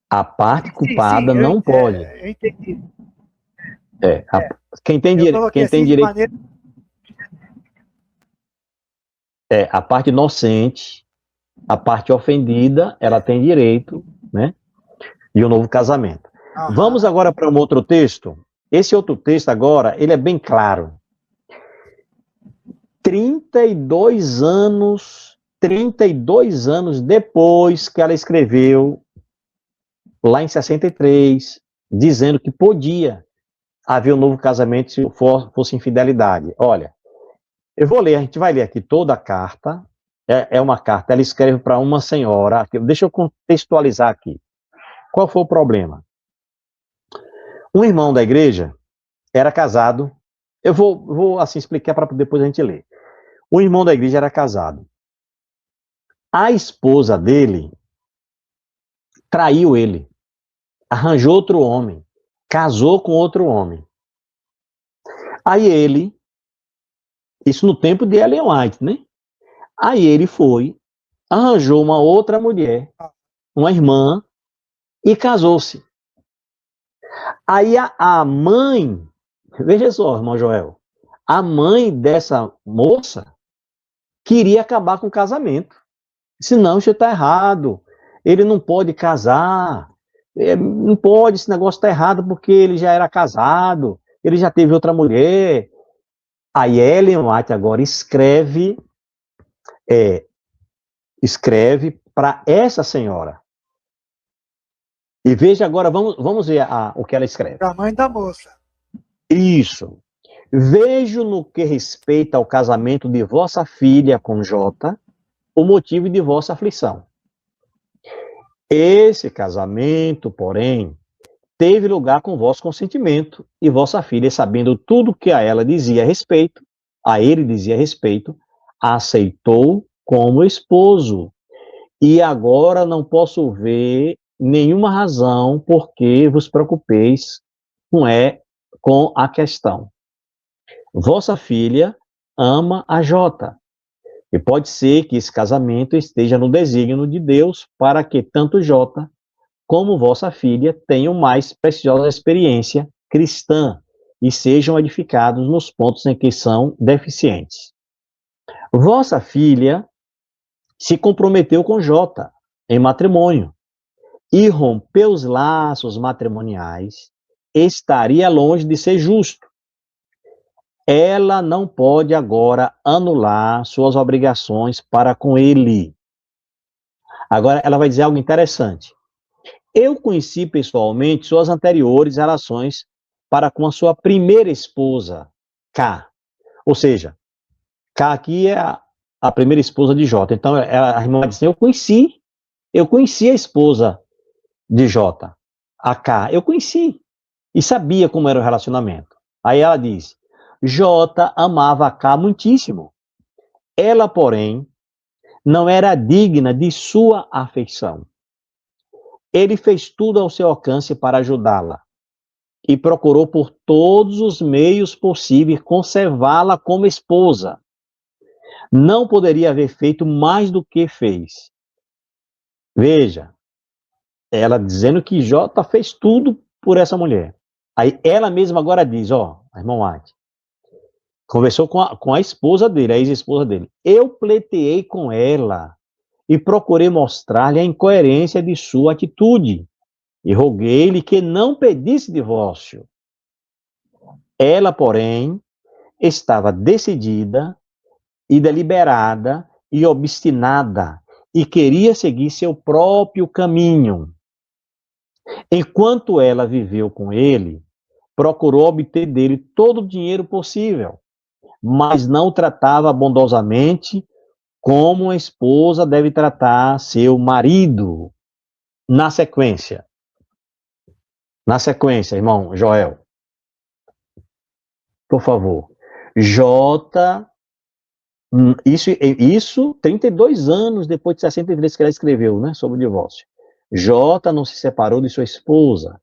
A parte culpada não pode. Eu entendi. Quem tem direito. A parte inocente, a parte ofendida, ela tem direito, né? E o novo casamento. Uhum. Vamos agora para um outro texto. Esse outro texto agora, ele é bem claro. 32 anos depois que ela escreveu, lá em 63, dizendo que podia haver um novo casamento se fosse infidelidade. Olha, eu vou ler, a gente vai ler aqui toda a carta. É uma carta, ela escreve para uma senhora. Deixa eu contextualizar aqui. Qual foi o problema? Um irmão da igreja era casado. Eu vou assim explicar para depois a gente ler. O irmão da igreja era casado. A esposa dele traiu ele, arranjou outro homem, casou com outro homem. Aí ele, isso no tempo de Ellen White, né? Aí ele foi, arranjou uma outra mulher, uma irmã, e casou-se. Aí a mãe, veja só, irmão Joel, a mãe dessa moça queria acabar com o casamento. Disse, não, isso está errado, ele não pode casar, não pode, esse negócio está errado porque ele já era casado, ele já teve outra mulher. Aí Ellen White agora escreve para essa senhora. E veja agora, vamos ver o que ela escreve. Para a mãe da moça. Isso. Vejo no que respeita ao casamento de vossa filha com J, o motivo de vossa aflição. Esse casamento, porém, teve lugar com vosso consentimento, e vossa filha, sabendo tudo que a ele dizia a respeito, aceitou como esposo. E agora não posso ver nenhuma razão por que vos preocupeis com a questão. Vossa filha ama a J, e pode ser que esse casamento esteja no desígnio de Deus para que tanto J como vossa filha tenham mais preciosa experiência cristã e sejam edificados nos pontos em que são deficientes. Vossa filha se comprometeu com J em matrimônio e rompeu os laços matrimoniais, estaria longe de ser justo. Ela não pode agora anular suas obrigações para com ele. Agora ela vai dizer algo interessante. Eu conheci pessoalmente suas anteriores relações para com a sua primeira esposa, K. Ou seja, K aqui é a primeira esposa de J. Então a irmã vai dizer, eu conheci a esposa de J, a K. Eu conheci. e sabia como era o relacionamento. Aí ela diz: J amava K muitíssimo. Ela, porém, não era digna de sua afeição. Ele fez tudo ao seu alcance para ajudá-la e procurou por todos os meios possíveis conservá-la como esposa. Não poderia haver feito mais do que fez. Veja, ela dizendo que J fez tudo por essa mulher. Aí ela mesma agora diz, ó, irmão White, conversou com a esposa dele, a ex-esposa dele. Eu pleiteei com ela e procurei mostrar-lhe a incoerência de sua atitude e roguei-lhe que não pedisse divórcio. Ela, porém, estava decidida e deliberada e obstinada e queria seguir seu próprio caminho. Enquanto ela viveu com ele, procurou obter dele todo o dinheiro possível, mas não o tratava bondosamente como uma esposa deve tratar seu marido. Na sequência, irmão Joel, por favor. J, isso 32 anos depois de 63 que ela escreveu, né, sobre o divórcio. J não se separou de sua esposa.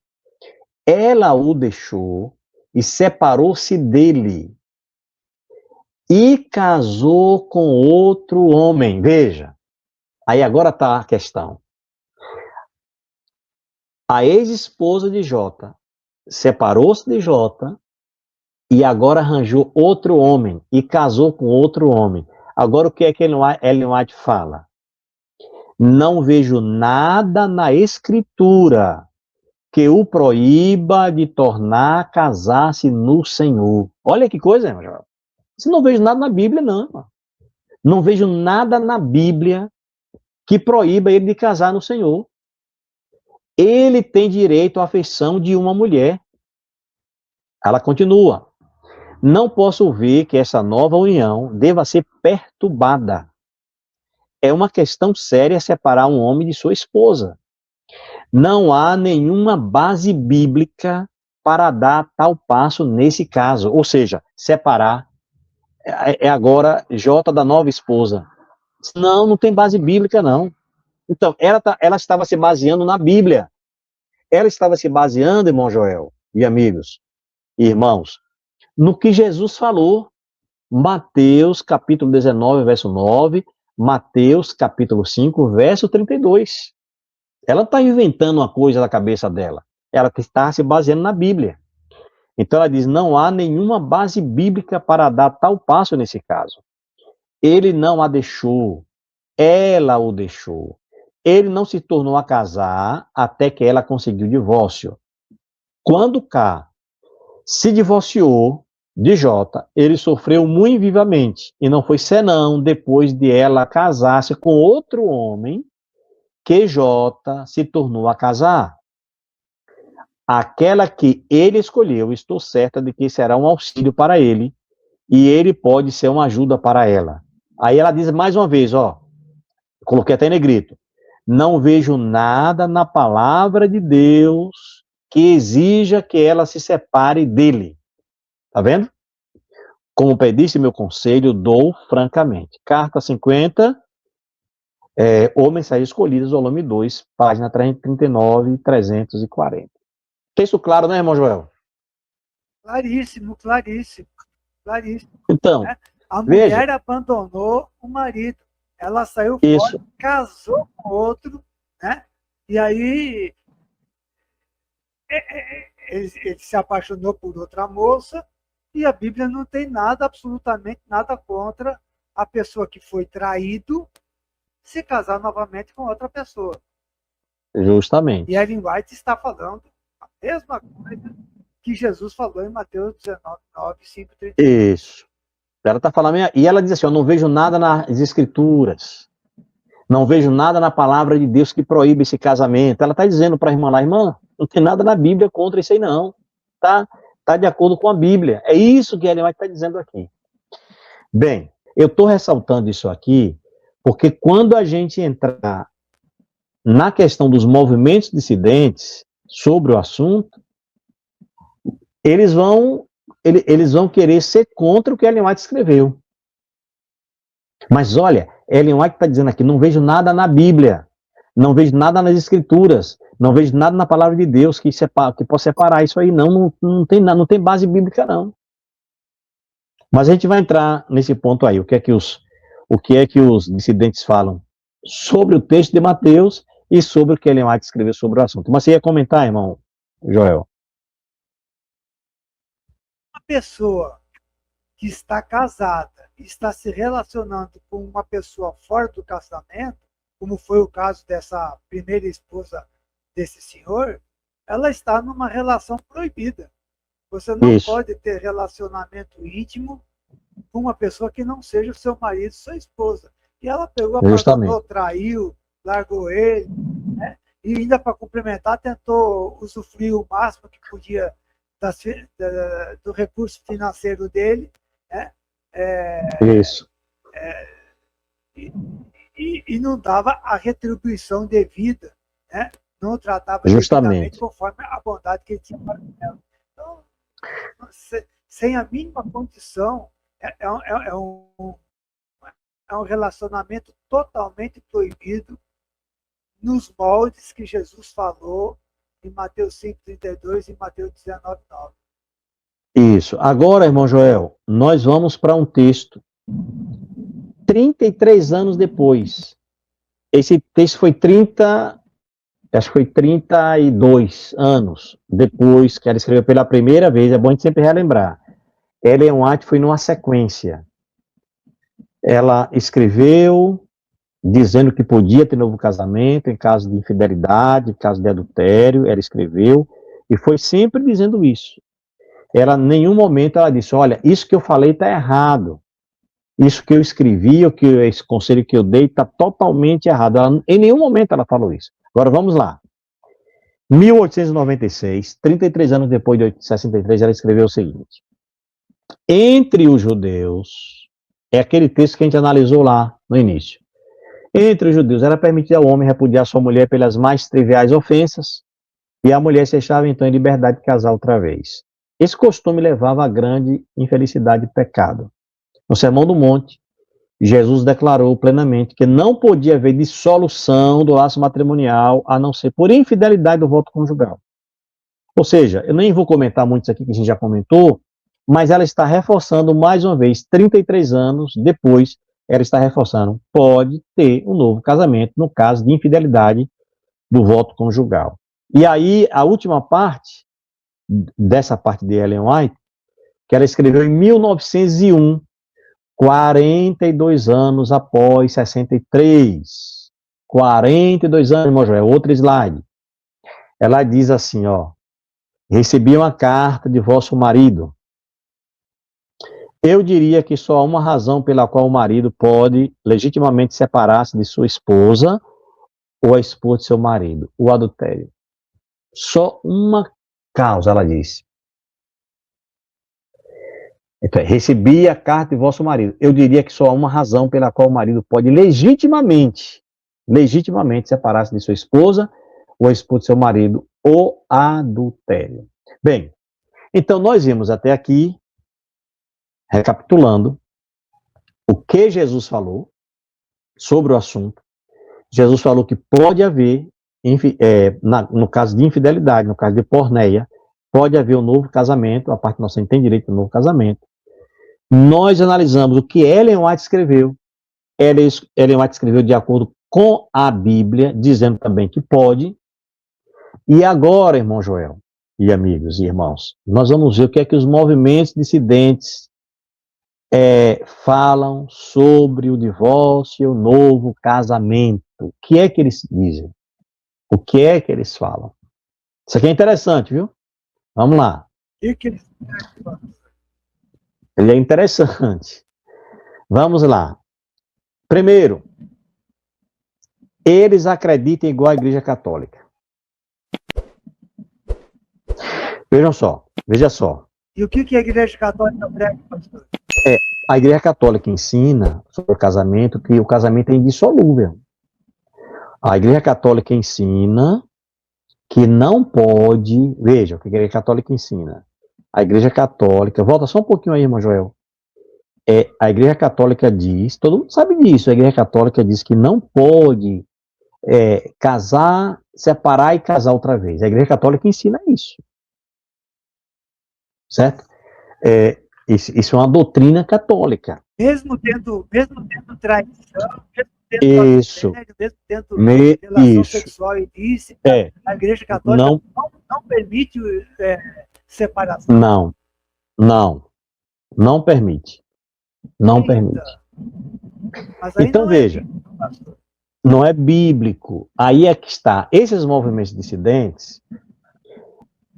Ela o deixou e separou-se dele. E casou com outro homem. Veja, aí agora está a questão. A ex-esposa de J separou-se de J e agora arranjou outro homem e casou com outro homem. Agora o que é que Ellen White fala? Não vejo nada na Escritura que o proíba de tornar a casar-se no Senhor. Olha que coisa, irmão Joel. Você não vejo nada na Bíblia, não. Não vejo nada na Bíblia que proíba ele de casar no Senhor. Ele tem direito à afeição de uma mulher. Ela continua. Não posso ver que essa nova união deva ser perturbada. É uma questão séria separar um homem de sua esposa. Não há nenhuma base bíblica para dar tal passo nesse caso. Ou seja, separar é agora J da nova esposa. Não tem base bíblica, não. Então, ela estava se baseando na Bíblia. Ela estava se baseando, irmão Joel e amigos e irmãos, no que Jesus falou. Mateus capítulo 19, verso 9, Mateus capítulo 5, verso 32. Ela está inventando uma coisa da cabeça dela. Ela está se baseando na Bíblia. Então ela diz, não há nenhuma base bíblica para dar tal passo nesse caso. Ele não a deixou, ela o deixou. Ele não se tornou a casar até que ela conseguiu o divórcio. Quando K se divorciou de J, ele sofreu muito vivamente, e não foi senão depois de ela casar-se com outro homem que J se tornou a casar. Aquela que ele escolheu, estou certa de que será um auxílio para ele, e ele pode ser uma ajuda para ela. Aí ela diz mais uma vez, ó, coloquei até em negrito, não vejo nada na palavra de Deus que exija que ela se separe dele. Tá vendo? Como pediste meu conselho, dou francamente. Carta 50, ou Mensagens Escolhidas, volume 2, página 339 e 340. Texto claro, né, irmão Joel? Claríssimo, claríssimo, claríssimo. Então, né? A veja, mulher abandonou o marido. Ela saiu isso. fora, casou com outro, né? E aí ele se apaixonou por outra moça, e a Bíblia não tem nada, absolutamente nada contra a pessoa que foi traído se casar novamente com outra pessoa. Justamente. E Ellen White está falando a mesma coisa que Jesus falou em Mateus 19, 9, 5, 30. Isso. Ela está falando, e ela diz assim, eu não vejo nada nas escrituras, não vejo nada na palavra de Deus que proíbe esse casamento. Ela está dizendo para a irmã lá, irmã, não tem nada na Bíblia contra isso aí não, tá de acordo com a Bíblia. É isso que Ellen White está dizendo aqui. Bem, eu estou ressaltando isso aqui, porque quando a gente entrar na questão dos movimentos dissidentes sobre o assunto, eles vão querer ser contra o que Ellen White escreveu. Mas olha, Ellen White está dizendo aqui, não vejo nada na Bíblia, não vejo nada nas Escrituras, não vejo nada na palavra de Deus que possa separar isso aí, não tem base bíblica, não. Mas a gente vai entrar nesse ponto aí, o que é que os dissidentes falam sobre o texto de Mateus e sobre o que Ellen White escreveu sobre o assunto. Mas você ia comentar, irmão Joel? Uma pessoa que está casada e está se relacionando com uma pessoa fora do casamento, como foi o caso dessa primeira esposa desse senhor, ela está numa relação proibida. Você não pode ter relacionamento íntimo com uma pessoa que não seja o seu marido, sua esposa. E ela pegou, abandonou, traiu, largou ele, né? E ainda para complementar, tentou usufruir o máximo que podia do recurso financeiro dele, né? Isso. E não dava a retribuição devida, né? Não tratava justamente conforme a bondade que ele tinha para ela. Então, sem a mínima condição, é um relacionamento totalmente proibido nos moldes que Jesus falou em Mateus 5,32 e Mateus 19,9. Isso. Agora, irmão Joel, nós vamos para um texto 33 anos depois. Esse texto foi 32 anos depois que ela escreveu pela primeira vez. É bom a gente sempre relembrar. Ellen White foi numa sequência. Ela escreveu dizendo que podia ter novo casamento em caso de infidelidade, em caso de adultério. Ela escreveu e foi sempre dizendo isso. Ela, em nenhum momento, ela disse, olha, isso que eu falei está errado. Isso que eu escrevi, esse conselho que eu dei está totalmente errado. Em nenhum momento ela falou isso. Agora, vamos lá. 1896, 33 anos depois de 63, ela escreveu o seguinte. Entre os judeus, é aquele texto que a gente analisou lá no início. Entre os judeus, era permitido ao homem repudiar sua mulher pelas mais triviais ofensas, e a mulher se achava então em liberdade de casar outra vez. Esse costume levava a grande infelicidade e pecado. No Sermão do Monte, Jesus declarou plenamente que não podia haver dissolução do laço matrimonial a não ser por infidelidade do voto conjugal. Ou seja, eu nem vou comentar muito isso aqui que a gente já comentou, mas ela está reforçando mais uma vez, 33 anos depois, ela está reforçando, pode ter um novo casamento no caso de infidelidade do voto conjugal. E aí, a última parte, dessa parte de Ellen White, que ela escreveu em 1901, 42 anos após 63. 42 anos, irmão Joel, outro slide. Ela diz assim, ó, recebi uma carta de vosso marido. Eu diria que só há uma razão pela qual o marido pode legitimamente separar-se de sua esposa ou a esposa de seu marido, o adultério. Só uma causa, ela disse. Então, recebi a carta de vosso marido. Eu diria que só há uma razão pela qual o marido pode legitimamente separar-se de sua esposa ou a esposa de seu marido, o adultério. Bem, então nós vimos até aqui, recapitulando, o que Jesus falou sobre o assunto. Jesus falou que pode haver, no caso de infidelidade, no caso de porneia, pode haver um novo casamento, a parte nossa tem direito a um novo casamento. Nós analisamos o que Ellen White escreveu. Ellen White escreveu de acordo com a Bíblia, dizendo também que pode. E agora, irmão Joel, e amigos e irmãos, nós vamos ver o que é que os movimentos dissidentes falam sobre o divórcio e o novo casamento. O que é que eles dizem? O que é que eles falam? Isso aqui é interessante, viu? Vamos lá. Ele é interessante. Vamos lá. Primeiro, eles acreditam igual a Igreja Católica. Veja só. E o que a Igreja Católica prega, pastor? A Igreja Católica ensina sobre o casamento que o casamento é indissolúvel. A Igreja Católica ensina que não pode... Veja o que a Igreja Católica ensina. A Igreja Católica, volta só um pouquinho aí, irmão Joel. A Igreja Católica diz, todo mundo sabe disso, a Igreja Católica diz que não pode casar, separar e casar outra vez. A Igreja Católica ensina isso. Certo? Isso é uma doutrina católica. Mesmo tendo traição, mesmo tendo isso. adultério, mesmo tendo relação sexual ilícita, a Igreja Católica não permite separação. Não permite. Não permite. Então, veja, não é bíblico. Aí é que está. Esses movimentos dissidentes,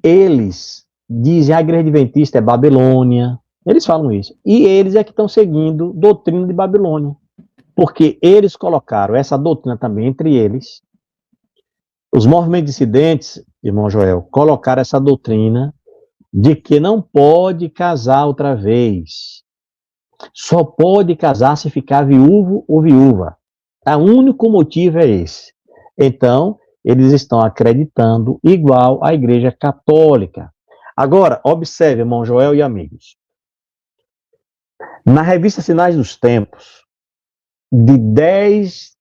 eles dizem a Igreja Adventista é Babilônia. Eles falam isso. E eles é que estão seguindo doutrina de Babilônia. Porque eles colocaram essa doutrina também entre eles. Os movimentos dissidentes, irmão Joel, colocaram essa doutrina de que não pode casar outra vez. Só pode casar se ficar viúvo ou viúva. O único motivo é esse. Então, eles estão acreditando igual à Igreja Católica. Agora, observe, irmão Joel e amigos. Na revista Sinais dos Tempos, de 10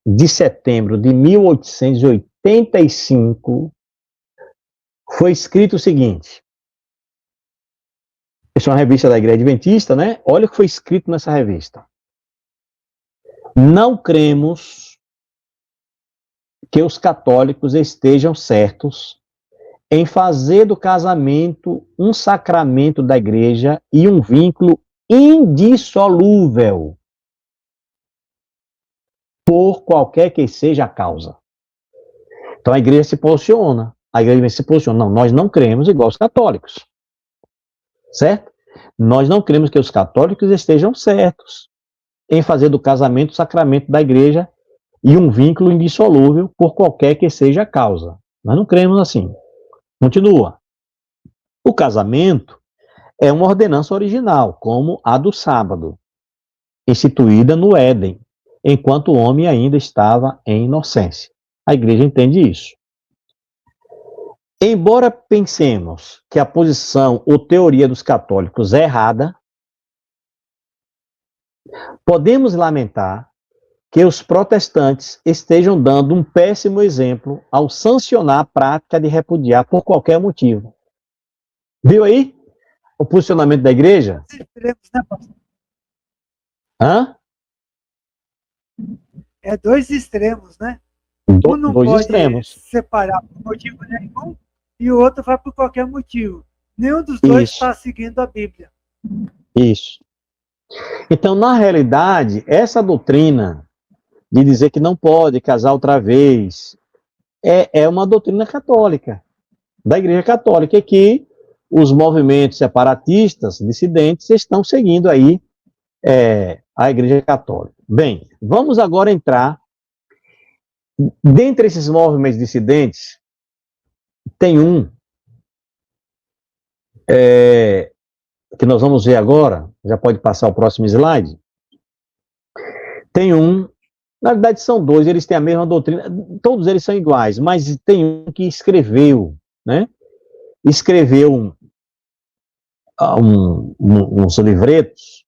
de setembro de 1885, foi escrito o seguinte. Essa é uma revista da Igreja Adventista, né? Olha o que foi escrito nessa revista. Não cremos que os católicos estejam certos em fazer do casamento um sacramento da igreja e um vínculo indissolúvel, por qualquer que seja a causa. Então a igreja se posiciona. Não, nós não cremos igual os católicos. Certo? Nós não cremos que os católicos estejam certos em fazer do casamento o sacramento da igreja e um vínculo indissolúvel por qualquer que seja a causa. Nós não cremos assim. Continua. O casamento é uma ordenança original, como a do sábado, instituída no Éden, enquanto o homem ainda estava em inocência. A igreja entende isso. Embora pensemos que a posição ou teoria dos católicos é errada, podemos lamentar que os protestantes estejam dando um péssimo exemplo ao sancionar a prática de repudiar por qualquer motivo. Viu aí o posicionamento da igreja? Extremos, né, pastor? Hã? É dois extremos, né? Um não dois pode extremos. separar por motivo nenhum e o outro vai por qualquer motivo. Nenhum dos dois está seguindo a Bíblia. Isso. Então, na realidade, essa doutrina de dizer que não pode casar outra vez é uma doutrina católica, da Igreja Católica, que os movimentos separatistas, dissidentes, estão seguindo aí a Igreja Católica. Bem, vamos agora entrar. Dentre esses movimentos dissidentes, tem um que nós vamos ver agora, já pode passar o próximo slide. Tem um, na verdade são dois, eles têm a mesma doutrina, todos eles são iguais, mas tem um que escreveu, né? Escreveu uns livretos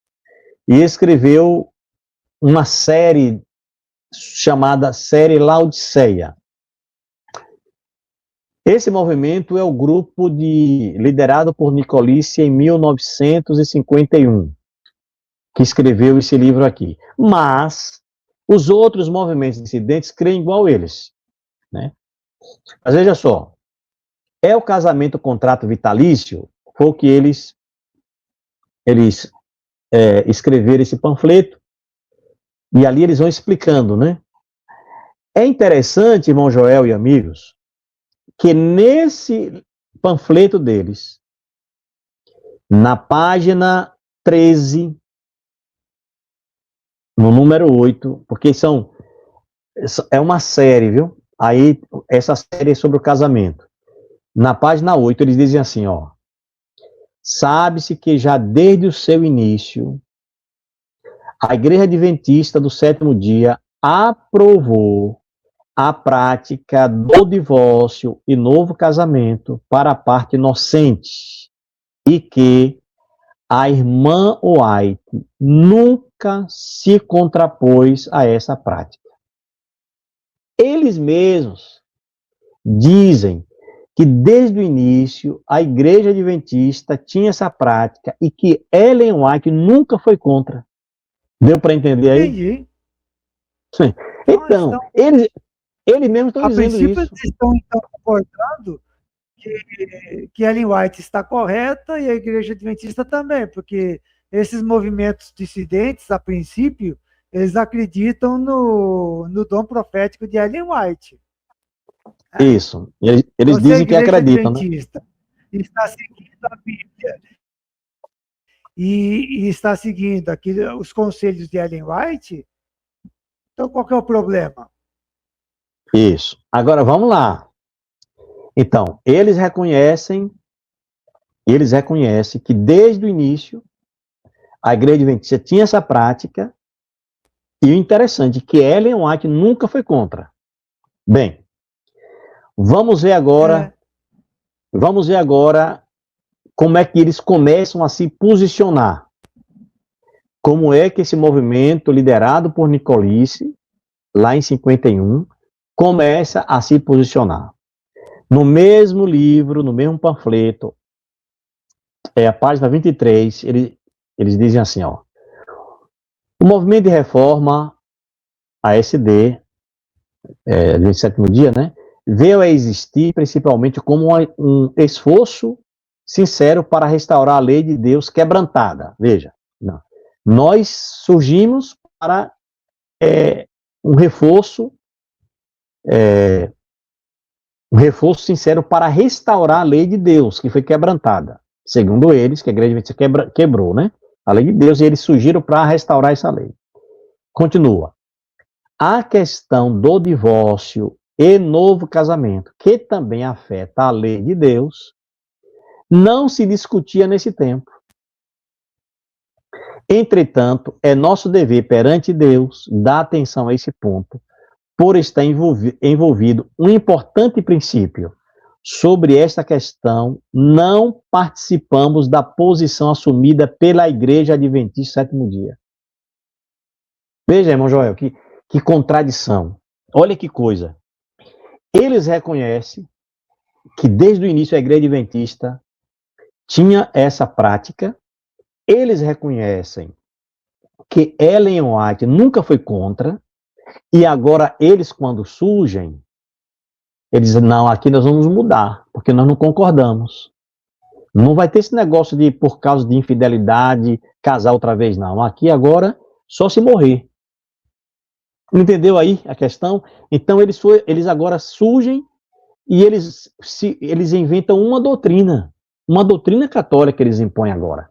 e escreveu uma série chamada Série Laodiceia. Esse movimento é o grupo liderado por Nicolice em 1951, que escreveu esse livro aqui. Mas os outros movimentos dissidentes creem igual eles, né? Mas veja só, é o casamento contrato vitalício? Foi o que eles escreveram esse panfleto, e ali eles vão explicando, né? É interessante, irmão Joel e amigos, que nesse panfleto deles, na página 13, no número 8, porque é uma série, viu? Aí, essa série é sobre o casamento. Na página 8, eles dizem assim, ó. Sabe-se que já desde o seu início, a Igreja Adventista do Sétimo Dia aprovou a prática do divórcio e novo casamento para a parte inocente, e que a irmã White nunca se contrapôs a essa prática. Eles mesmos dizem que desde o início a Igreja Adventista tinha essa prática e que Ellen White nunca foi contra. Deu para entender aí? Entendi. Sim. Então, eles mesmos estão a dizendo princípio, isso. eles estão então concordando que Ellen White está correta e a Igreja Adventista também, porque esses movimentos dissidentes, a princípio, eles acreditam no dom profético de Ellen White. Isso. Eles Você, a dizem que Igreja acreditam, né? Adventista, está seguindo a Bíblia e está seguindo aqui os conselhos de Ellen White, então qual que é o problema? Isso. Agora vamos lá. Então, eles reconhecem que desde o início a Igreja Adventista tinha essa prática e o interessante é que Ellen White nunca foi contra. Bem, vamos ver agora como é que eles começam a se posicionar. Como é que esse movimento liderado por Nicolice, lá em 51, começa a se posicionar. No mesmo livro, no mesmo panfleto, a página 23, eles dizem assim, ó, o movimento de reforma, ASD, 27º dia, né, veio a existir principalmente como um esforço sincero para restaurar a lei de Deus quebrantada. Veja, não. Nós surgimos para um reforço sincero para restaurar a lei de Deus, que foi quebrantada. Segundo eles, que a igreja quebrou, né? A lei de Deus, e eles surgiram para restaurar essa lei. Continua. A questão do divórcio e novo casamento, que também afeta a lei de Deus, não se discutia nesse tempo. Entretanto, é nosso dever perante Deus dar atenção a esse ponto, por estar envolvido um importante princípio. Sobre esta questão, não participamos da posição assumida pela Igreja Adventista Sétimo Dia. Veja, irmão Joel, que contradição. Olha que coisa. Eles reconhecem que desde o início a Igreja Adventista tinha essa prática, eles reconhecem que Ellen White nunca foi contra, e agora eles, quando surgem, eles dizem, não, aqui nós vamos mudar, porque nós não concordamos. Não vai ter esse negócio de, por causa de infidelidade, casar outra vez, não. Aqui agora, só se morrer. Entendeu aí a questão? Então, eles agora surgem e eles inventam uma doutrina católica que eles impõem agora,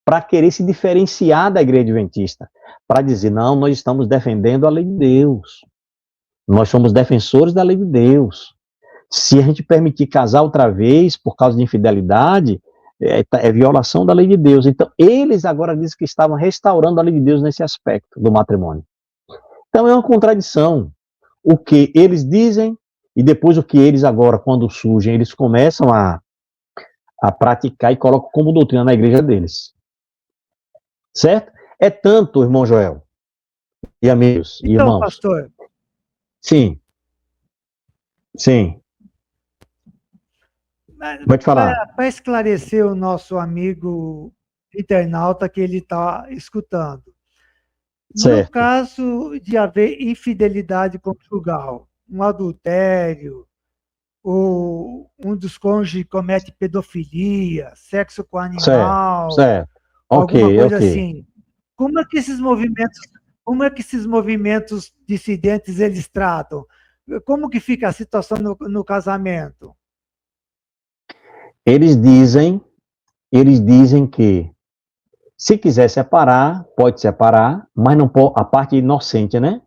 para querer se diferenciar da Igreja Adventista, para dizer, não, nós estamos defendendo a lei de Deus. Nós somos defensores da lei de Deus. Se a gente permitir casar outra vez por causa de infidelidade, é violação da lei de Deus. Então, eles agora dizem que estavam restaurando a lei de Deus nesse aspecto do matrimônio. Então, é uma contradição. O que eles dizem e depois o que eles agora, quando surgem, eles começam a praticar e colocam como doutrina na igreja deles. Certo? É tanto, irmão Joel e amigos e Então, irmãos. pastor. Sim. Sim. Pode falar. Para esclarecer o nosso amigo internauta que ele está escutando. Certo. No caso de haver infidelidade conjugal, um adultério, ou um dos cônjuges comete pedofilia, sexo com animal, certo. alguma coisa assim. Como é que esses movimentos dissidentes eles tratam? Como que fica a situação no casamento? Eles dizem que se quiser separar, pode separar, mas não pode, a parte inocente, né?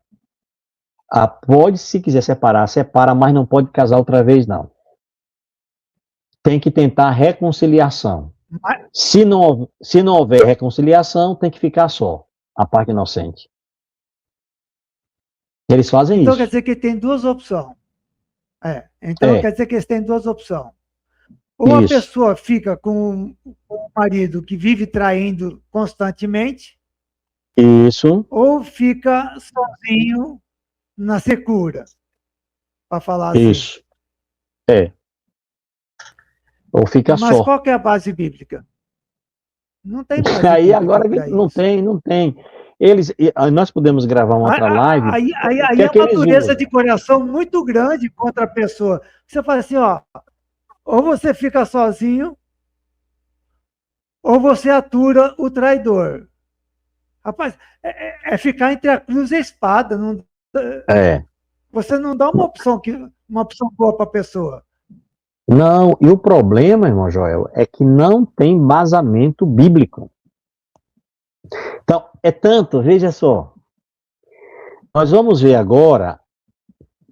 Pode, se quiser separar, separa, mas não pode casar outra vez, não. Tem que tentar reconciliação. Se não houver reconciliação, tem que ficar só, a parte inocente. Eles fazem então, isso. Quer dizer que tem duas opções. Quer dizer que eles têm duas opções. Ou a Isso, pessoa fica com um marido que vive traindo constantemente, isso, ou fica sozinho na secura, para falar assim. isso. É. Ou fica Mas só. qual que é a base bíblica? Não tem base Aí bíblica agora para não isso. tem, não tem. Nós podemos gravar uma outra live. O Aí que é é que uma eles dureza usam? de coração muito grande contra a pessoa. Você fala assim, ó, ou você fica sozinho, ou você atura o traidor. Rapaz, é ficar entre a cruz e a espada. Não, É. você não dá uma opção boa para a pessoa. Não, e o problema, irmão Joel, é que não tem embasamento bíblico. Então, é tanto, veja só. Nós vamos ver agora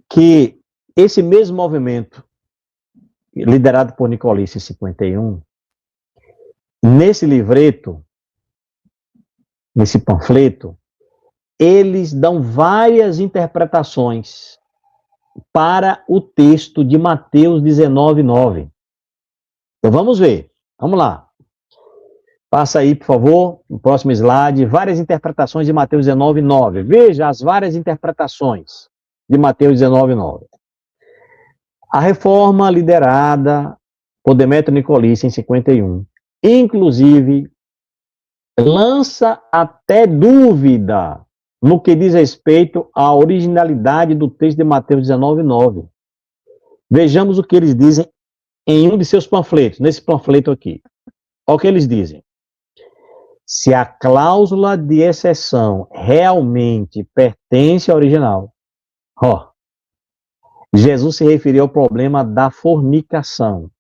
que esse mesmo movimento, liderado por Nicolice em 51, nesse livreto, nesse panfleto, eles dão várias interpretações para o texto de Mateus 19:9. Então vamos ver. Vamos lá. Passa aí, por favor, no próximo slide, várias interpretações de Mateus 19:9. Veja as várias interpretações de Mateus 19:9. A reforma liderada por Demétrio Nicolice em 51, inclusive, lança até dúvida no que diz respeito à originalidade do texto de Mateus 19:9. Vejamos o que eles dizem em um de seus panfletos, nesse panfleto aqui. Olha o que eles dizem. Se a cláusula de exceção realmente pertence ao original, ó, Jesus se referiu ao problema da fornicação,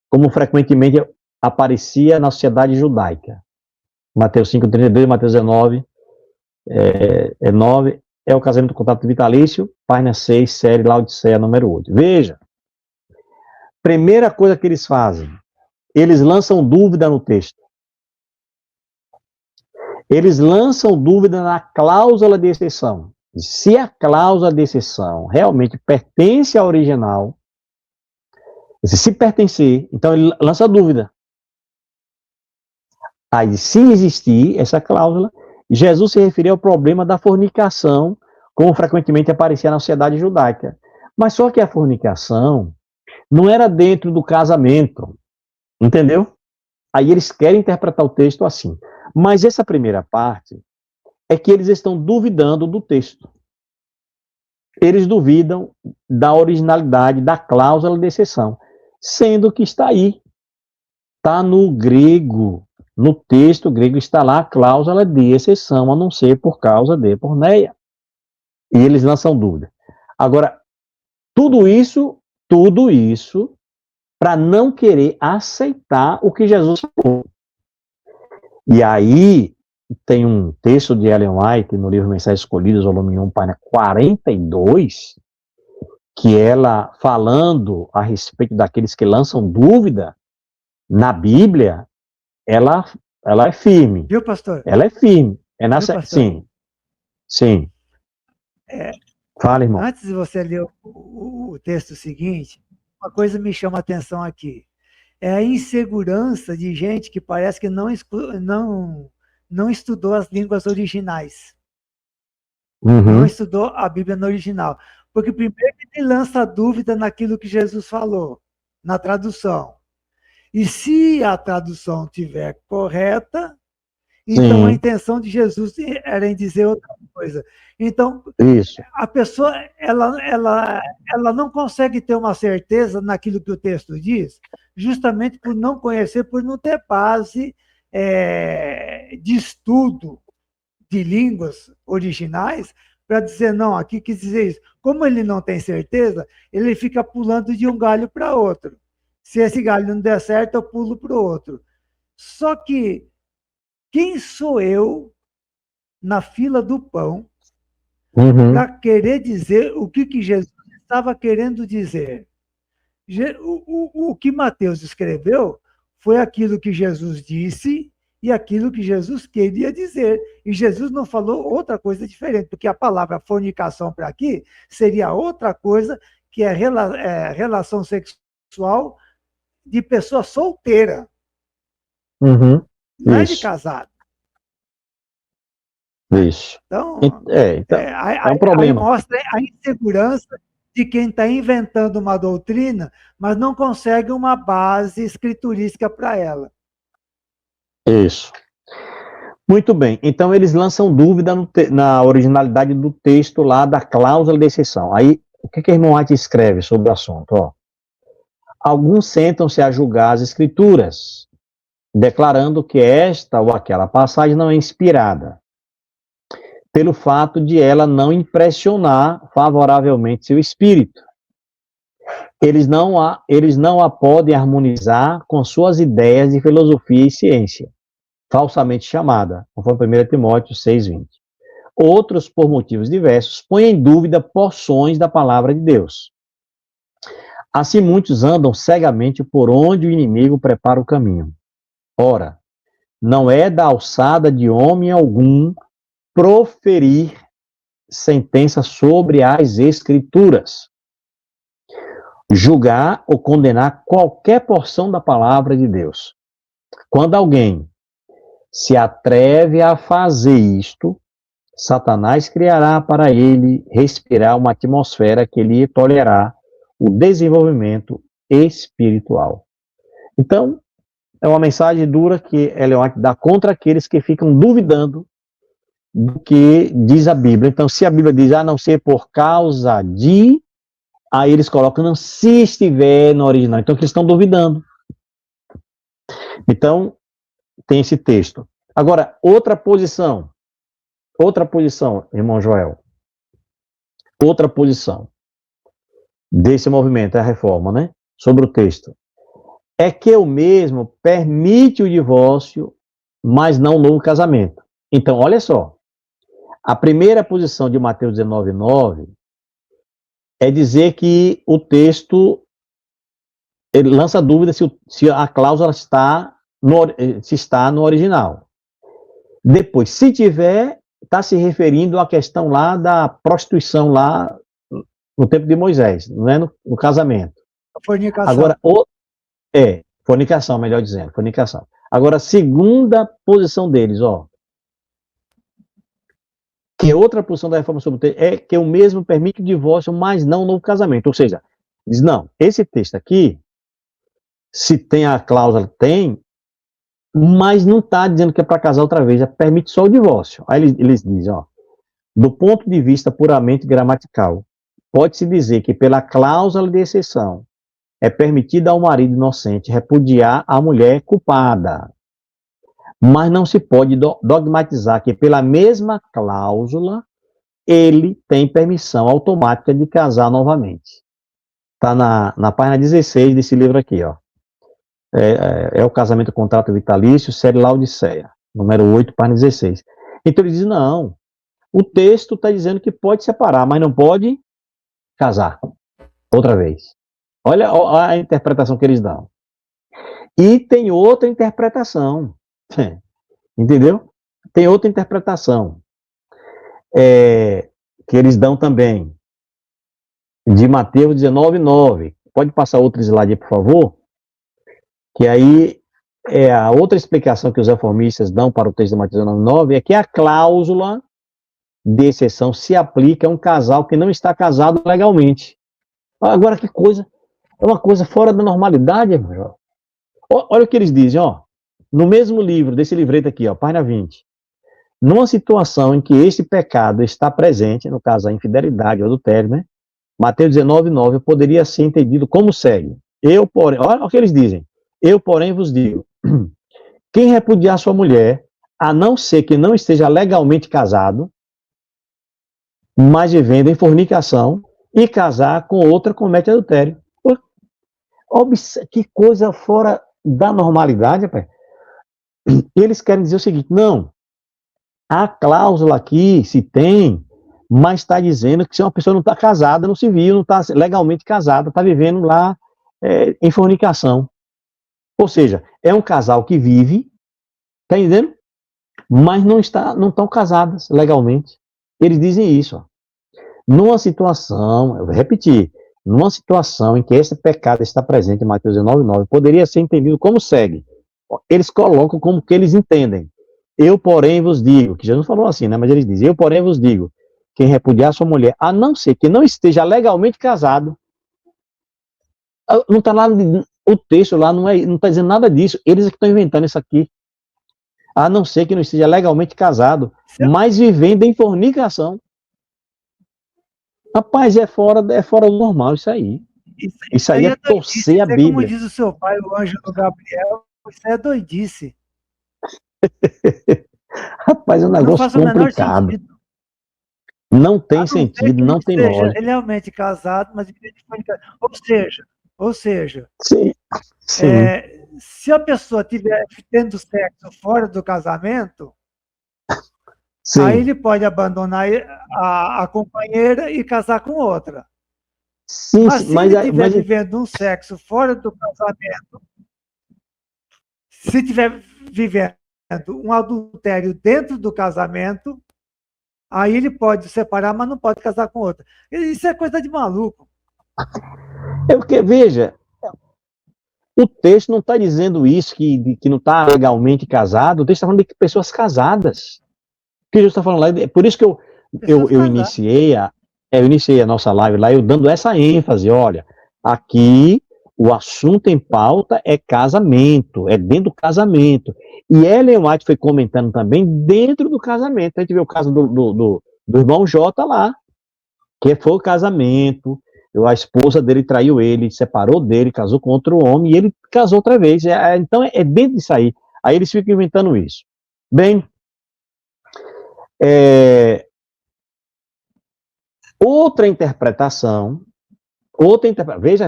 como frequentemente aparecia na sociedade judaica. Mateus 5:32, Mateus 19, 9, é o casamento do contrato vitalício, página 6, série Laodiceia, número 8. Veja, primeira coisa que eles fazem, eles lançam dúvida no texto. Eles lançam dúvida na cláusula de exceção. Se a cláusula de exceção realmente pertence ao original, se pertencer, então ele lança dúvida. Aí, se existir essa cláusula, Jesus se referia ao problema da fornicação, como frequentemente aparecia na sociedade judaica. Mas só que a fornicação não era dentro do casamento, entendeu? Aí eles querem interpretar o texto assim. Mas essa primeira parte é que eles estão duvidando do texto. Eles duvidam da originalidade da cláusula de exceção, sendo que está aí, está no grego, no texto grego está lá a cláusula de exceção, a não ser por causa de porneia. E eles lançam dúvida. Agora, tudo isso para não querer aceitar o que Jesus falou. E aí tem um texto de Ellen White no livro Mensagens Escolhidas, volume 1, página 42, que ela, falando a respeito daqueles que lançam dúvida na Bíblia, ela é firme. Viu, pastor? Ela é firme. Viu, pastor? Sim, sim. Fala, irmão. Antes de você ler o texto seguinte, uma coisa me chama a atenção aqui. É a insegurança de gente que parece que não estudou as línguas originais. Não estudou a Bíblia no original. Porque primeiro ele lança dúvida naquilo que Jesus falou, na tradução. E se a tradução estiver correta, então a Sim, intenção de Jesus era em dizer outra coisa. Então, isso. a pessoa ela não consegue ter uma certeza naquilo que o texto diz, justamente por não conhecer, por não ter base de estudo de línguas originais, para dizer, não, aqui quis dizer isso. Como ele não tem certeza, ele fica pulando de um galho para outro. Se esse galho não der certo, eu pulo para o outro. Só que, quem sou eu na fila do pão para querer dizer o que Jesus estava querendo dizer? O que Mateus escreveu foi aquilo que Jesus disse e aquilo que Jesus queria dizer. E Jesus não falou outra coisa diferente, porque a palavra fornicação para aqui seria outra coisa, que é relação sexual de pessoa solteira, Uhum. não é de Isso, casado. isso. Então, Então, é um aí problema. mostra a insegurança de quem está inventando uma doutrina, mas não consegue uma base escriturística para ela. Isso. Muito bem. Então, eles lançam dúvida na originalidade do texto lá da cláusula de exceção. Aí, o que a irmã White escreve sobre o assunto? Ó, alguns sentam-se a julgar as escrituras, declarando que esta ou aquela passagem não é inspirada, pelo fato de ela não impressionar favoravelmente seu espírito. Eles não a podem harmonizar com suas ideias de filosofia e ciência, falsamente chamada, conforme 1 Timóteo 6,20. Outros, por motivos diversos, põem em dúvida porções da palavra de Deus. Assim, muitos andam cegamente por onde o inimigo prepara o caminho. Ora, não é da alçada de homem algum proferir sentença sobre as Escrituras, julgar ou condenar qualquer porção da palavra de Deus. Quando alguém se atreve a fazer isto, Satanás criará para ele respirar uma atmosfera que lhe tolerará o desenvolvimento espiritual. Então, é uma mensagem dura que Ellen White dá contra aqueles que ficam duvidando do que diz a Bíblia. Então, se a Bíblia diz, a não ser por causa de, aí eles colocam, não, se estiver no original. Então, eles estão duvidando. Então, tem esse texto. Agora, outra posição, irmão Joel, outra posição desse movimento, é a reforma, né? Sobre o texto. É que o mesmo permite o divórcio, mas não o novo casamento. Então, olha só. A primeira posição de Mateus 19:9 é dizer que o texto ele lança dúvida se a cláusula está no original. Depois, se tiver, está se referindo à questão lá da prostituição lá no tempo de Moisés, não é no casamento. A fornicação. Agora, fornicação, melhor dizendo, fornicação. Agora, a segunda posição deles, ó, que outra posição da reforma sobre o texto é que o mesmo permite o divórcio, mas não o novo casamento. Ou seja, diz, não, esse texto aqui, se tem a cláusula, tem, mas não está dizendo que é para casar outra vez, permite só o divórcio. Aí eles dizem, ó, do ponto de vista puramente gramatical, pode-se dizer que pela cláusula de exceção é permitido ao marido inocente repudiar a mulher culpada, mas não se pode dogmatizar que pela mesma cláusula ele tem permissão automática de casar novamente. Está na página 16 desse livro aqui, ó. É o casamento contrato vitalício, série Laodiceia, número 8, página 16. Então ele diz, não, o texto está dizendo que pode separar, mas não pode casar outra vez. Olha a interpretação que eles dão. E tem outra interpretação, entendeu? Tem outra interpretação que eles dão também, de Mateus 19:9. Pode passar outro slide aí, por favor? Que aí é a outra explicação que os reformistas dão para o texto de Mateus 19:9 é que a cláusula de exceção se aplica a um casal que não está casado legalmente. Agora, que coisa, é uma coisa fora da normalidade, irmão. Olha o que eles dizem, ó, no mesmo livro, desse livreto aqui, ó, página 20. Numa situação em que este pecado está presente, no caso a infidelidade, o adultério, né? Mateus 19:9 poderia ser entendido como segue. Eu, porém, olha o que eles dizem. Eu, porém, vos digo, quem repudiar sua mulher, a não ser que não esteja legalmente casado, mas vivendo em fornicação, e casar com outra, comete adultério. Que coisa fora da normalidade, rapaz. Eles querem dizer o seguinte, não, a cláusula aqui, se tem, mas está dizendo que se uma pessoa não está casada no civil, não está legalmente casada, está vivendo lá em fornicação. Ou seja, é um casal que vive, tá entendendo? Mas não estão casadas legalmente. Eles dizem isso. Ó. Numa situação, eu vou repetir, numa situação em que esse pecado está presente em Mateus 19:9, poderia ser entendido como segue. Eles colocam como que eles entendem. Eu, porém, vos digo, que Jesus falou assim, né? Mas eles dizem, eu, porém, vos digo, quem repudiar sua mulher, a não ser que não esteja legalmente casado, não está lá, o texto lá não está dizendo nada disso, eles que estão inventando isso aqui. A não ser que não esteja legalmente casado, mas vivendo em fornicação. Rapaz, é fora do normal isso aí. Isso aí é torcer a Bíblia. Como diz o seu pai, o anjo do Gabriel, isso é doidice. Rapaz, é um negócio complicado. Não tem sentido, não tem lógica. Ele é realmente casado, mas ou seja, sim. Se a pessoa estiver tendo sexo fora do casamento, sim, aí ele pode abandonar a companheira e casar com outra. Sim, mas se ele estiver vivendo um sexo fora do casamento, se estiver vivendo um adultério dentro do casamento, aí ele pode separar, mas não pode casar com outra. Isso é coisa de maluco. Porque, veja, o texto não está dizendo isso, que não está legalmente casado, o texto está falando de pessoas casadas. O que Jesus está falando lá, é por isso que eu iniciei a nossa live lá, eu dando essa ênfase, olha, aqui o assunto em pauta é casamento, é dentro do casamento. E Ellen White foi comentando também dentro do casamento. A gente vê o caso do irmão Jota lá, que foi o casamento, a esposa dele traiu ele, separou dele, casou com outro homem, e ele casou outra vez. Então é dentro disso aí. Aí eles ficam inventando isso. Bem, outra interpretação, veja,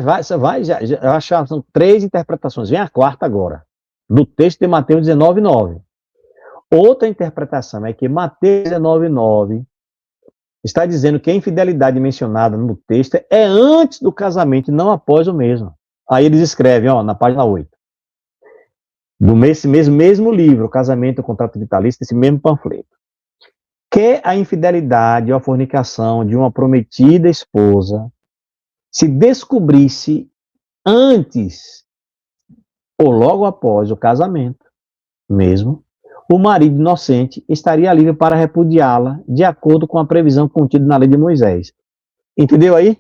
já acharam, são 3 interpretações, vem a quarta agora, do texto de Mateus 19:9. Outra interpretação é que Mateus 19:9 está dizendo que a infidelidade mencionada no texto é antes do casamento e não após o mesmo. Aí eles escrevem, na página 8, do mesmo livro, o Casamento, o Contrato Vitalício, esse mesmo panfleto, que a infidelidade ou a fornicação de uma prometida esposa se descobrisse antes ou logo após o casamento mesmo, o marido inocente estaria livre para repudiá-la de acordo com a previsão contida na lei de Moisés. Entendeu aí?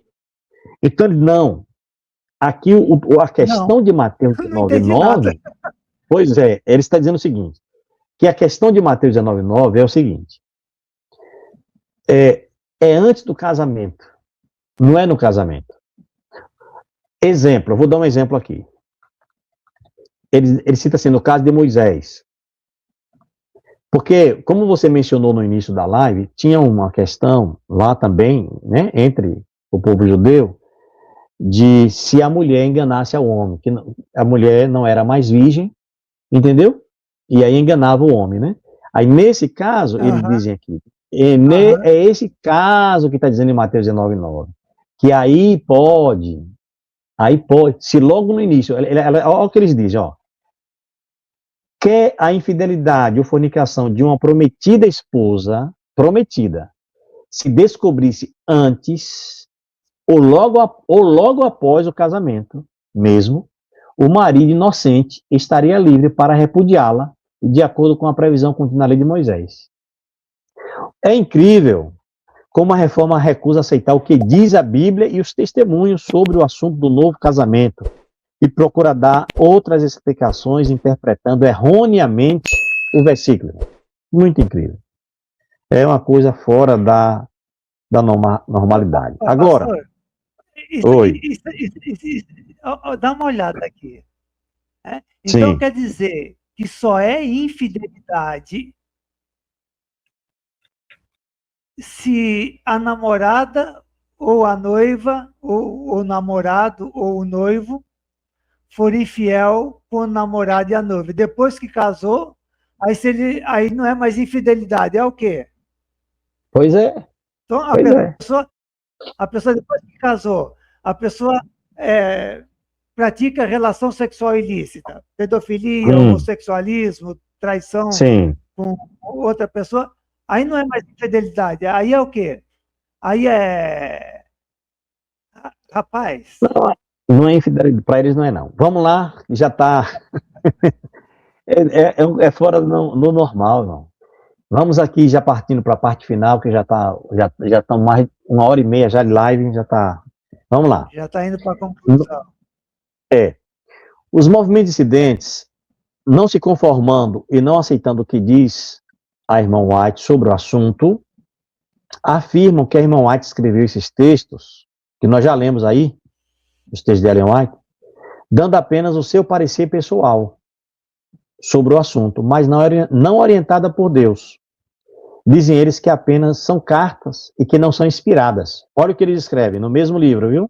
Então, não. Aqui a questão de Mateus 19:9, pois é, ele está dizendo o seguinte, que a questão de Mateus 19:9 é o seguinte, é antes do casamento, não é no casamento. Exemplo, eu vou dar um exemplo aqui. Ele cita assim, no caso de Moisés. Porque, como você mencionou no início da live, tinha uma questão lá também, né, entre o povo judeu, de se a mulher enganasse ao homem, que a mulher não era mais virgem, entendeu? E aí enganava o homem, né? Aí, nesse caso, eles dizem aqui, é esse caso que está dizendo em Mateus 19:9, que aí pode, se logo no início, olha o que eles dizem, que a infidelidade ou fornicação de uma prometida esposa, se descobrisse antes ou logo após o casamento mesmo, o marido inocente estaria livre para repudiá-la, de acordo com a previsão contida na lei de Moisés. É incrível como a reforma recusa aceitar o que diz a Bíblia e os testemunhos sobre o assunto do novo casamento, e procura dar outras explicações, interpretando erroneamente o versículo. Muito incrível. É uma coisa fora da normalidade. Agora, oi. Dá uma olhada aqui. Então, sim, quer dizer que só é infidelidade se a namorada ou a noiva, ou o namorado ou o noivo for infiel com o namorado e a noiva. Depois que casou, aí não é mais infidelidade, é o quê? Pois é. Então, a pessoa depois que casou, a pessoa pratica relação sexual ilícita, pedofilia, homossexualismo, traição com outra pessoa, aí não é mais infidelidade, aí é o quê? Aí Rapaz, Não é infidelidade, para eles não é não. Vamos lá, já está é fora do normal, não. Vamos aqui já partindo para a parte final, que já estão mais 1h30 já de live, já está. Vamos lá. já está indo para a conclusão. Os movimentos dissidentes, não se conformando e não aceitando o que diz a irmã White sobre o assunto, afirmam que a irmã White escreveu esses textos, que nós já lemos aí, os textos de Ellen White, dando apenas o seu parecer pessoal sobre o assunto, mas não orientada por Deus. Dizem eles que apenas são cartas e que não são inspiradas. Olha o que eles escrevem no mesmo livro, viu?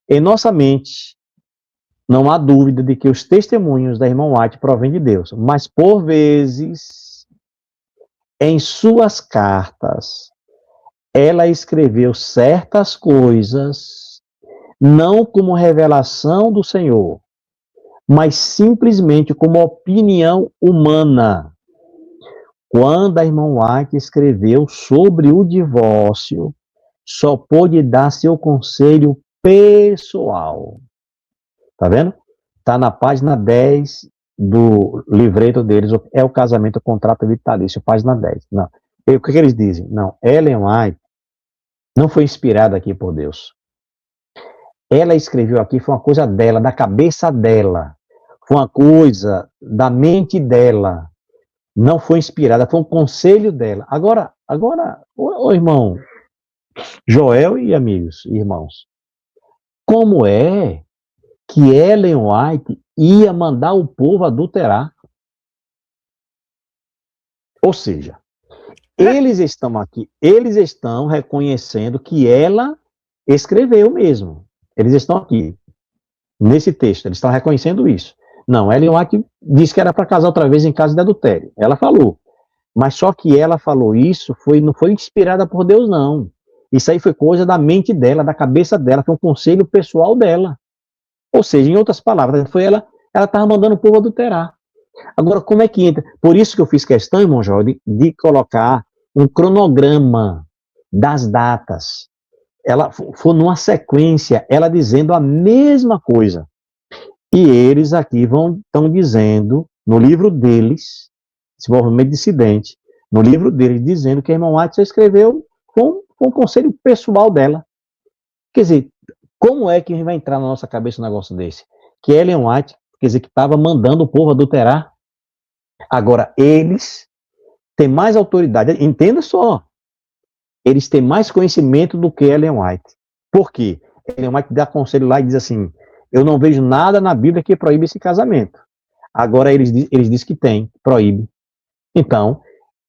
Em nossa mente, não há dúvida de que os testemunhos da irmã White provêm de Deus, mas por vezes, em suas cartas, ela escreveu certas coisas, não como revelação do Senhor, mas simplesmente como opinião humana. Quando a irmã White escreveu sobre o divórcio, só pôde dar seu conselho pessoal. Tá vendo? Tá na página 10 do livreto deles, é o casamento, o contrato vitalício, página 10. Não. O que eles dizem? Não, Ellen White não foi inspirada aqui por Deus. Ela escreveu aqui, foi uma coisa dela, da cabeça dela. Foi uma coisa da mente dela. Não foi inspirada, foi um conselho dela. Agora, ô irmão Joel e amigos, irmãos, como é que Ellen White ia mandar o povo adulterar? Ou seja, eles estão aqui, eles estão reconhecendo que ela escreveu mesmo. Eles estão aqui, nesse texto, eles estão reconhecendo isso. Não, Ellen White disse que era para casar outra vez em caso de adultério. Ela falou. Mas só que ela falou isso, não foi inspirada por Deus, não. Isso aí foi coisa da mente dela, da cabeça dela, foi um conselho pessoal dela. Ou seja, em outras palavras, foi ela estava mandando o povo adulterar. Agora, como é que entra? Por isso que eu fiz questão, irmão Jorge, de colocar um cronograma das datas. Ela foi numa sequência, ela dizendo a mesma coisa. E eles aqui estão dizendo, no livro deles, esse movimento dissidente, no livro deles, dizendo que a irmã White só escreveu com um conselho pessoal dela. Quer dizer, como é que vai entrar na nossa cabeça um negócio desse? Que Ellen White, quer dizer, que estava mandando o povo adulterar. Agora, eles têm mais autoridade. Entenda só. Eles têm mais conhecimento do que Ellen White. Por quê? Ellen White dá conselho lá e diz assim, eu não vejo nada na Bíblia que proíbe esse casamento. Agora, eles dizem que tem, proíbe. Então,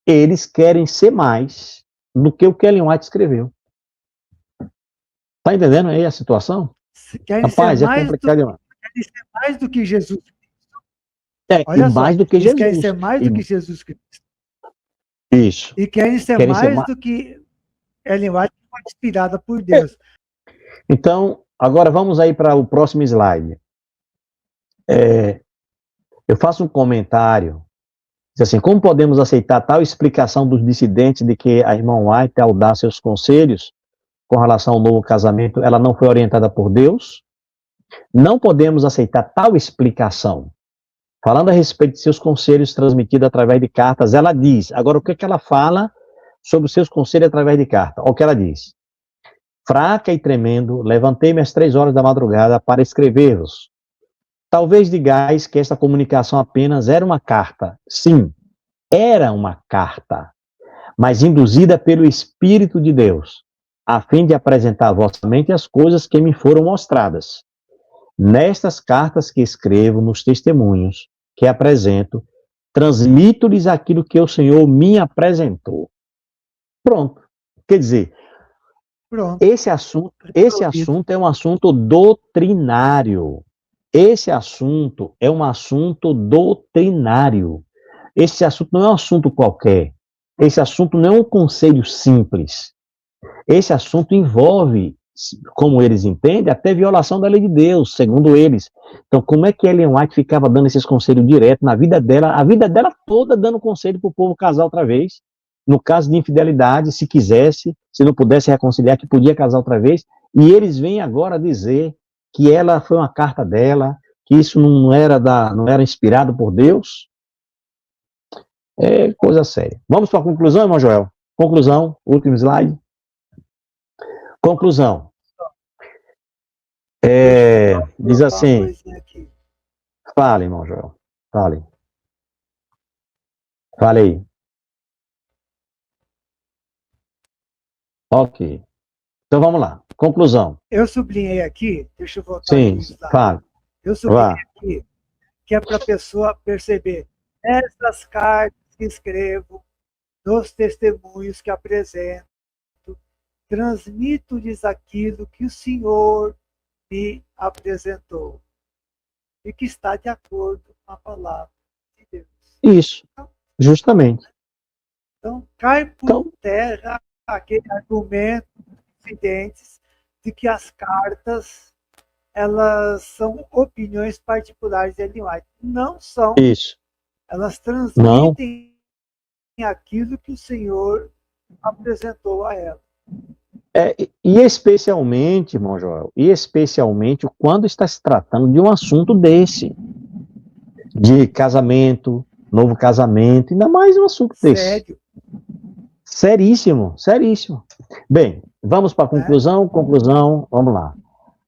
eles querem ser mais do que o que Ellen White escreveu. Tá entendendo aí a situação? Rapaz, é complicado demais. Querem ser mais do que Jesus Cristo. Olha mais só, do que Jesus. Querem ser mais do que Jesus Cristo. Isso. E querem ser mais do que Ellen White, que foi inspirada por Deus. Então, agora vamos aí para o próximo slide. Eu faço um comentário. Diz assim, como podemos aceitar tal explicação dos dissidentes de que a irmã White, ao dar seus conselhos com relação ao novo casamento, ela não foi orientada por Deus? Não podemos aceitar tal explicação. Falando a respeito de seus conselhos transmitidos através de cartas, ela diz, agora o que ela fala sobre os seus conselhos através de carta? Olha o que ela diz. Fraca e tremendo, levantei-me às 3 horas da madrugada para escrever-vos. Talvez digais que esta comunicação apenas era uma carta. Sim, era uma carta, mas induzida pelo Espírito de Deus, a fim de apresentar à vossa mente as coisas que me foram mostradas. Nestas cartas que escrevo, nos testemunhos que apresento, transmito-lhes aquilo que o Senhor me apresentou. Pronto. Quer dizer, esse assunto é um assunto doutrinário. Esse assunto é um assunto doutrinário. Esse assunto não é um assunto qualquer. Esse assunto não é um conselho simples. Esse assunto envolve, como eles entendem, até violação da lei de Deus, segundo eles. Então, como é que Ellen White ficava dando esses conselhos direto na vida dela, a vida dela toda dando conselho para o povo casar outra vez? No caso de infidelidade, se quisesse, se não pudesse reconciliar, que podia casar outra vez, E eles vêm agora dizer que ela foi uma carta dela, que isso não era inspirado por Deus. É coisa séria. Vamos para a conclusão, irmão Joel? Conclusão, último slide. Conclusão. Diz assim, fale, irmão Joel, fale. Fale aí. Ok. Então vamos lá. Conclusão. Eu sublinhei aqui, deixa eu voltar Sim, aqui. fale. Eu sublinhei aqui que é para a pessoa perceber essas cartas que escrevo, nos testemunhos que apresento, transmito-lhes aquilo que o Senhor me apresentou e que está de acordo com a palavra de Deus. Isso, justamente. Então, cai por terra aquele argumento evidentes de que as cartas elas são opiniões particulares de Ellen White. Não são. Isso. Elas transmitem aquilo que o Senhor apresentou a ela. E especialmente, irmão Joel, quando está se tratando de um assunto desse, de casamento, novo casamento, ainda mais um assunto desse. Sério. Seríssimo, seríssimo. Bem, vamos para a conclusão. Conclusão, vamos lá.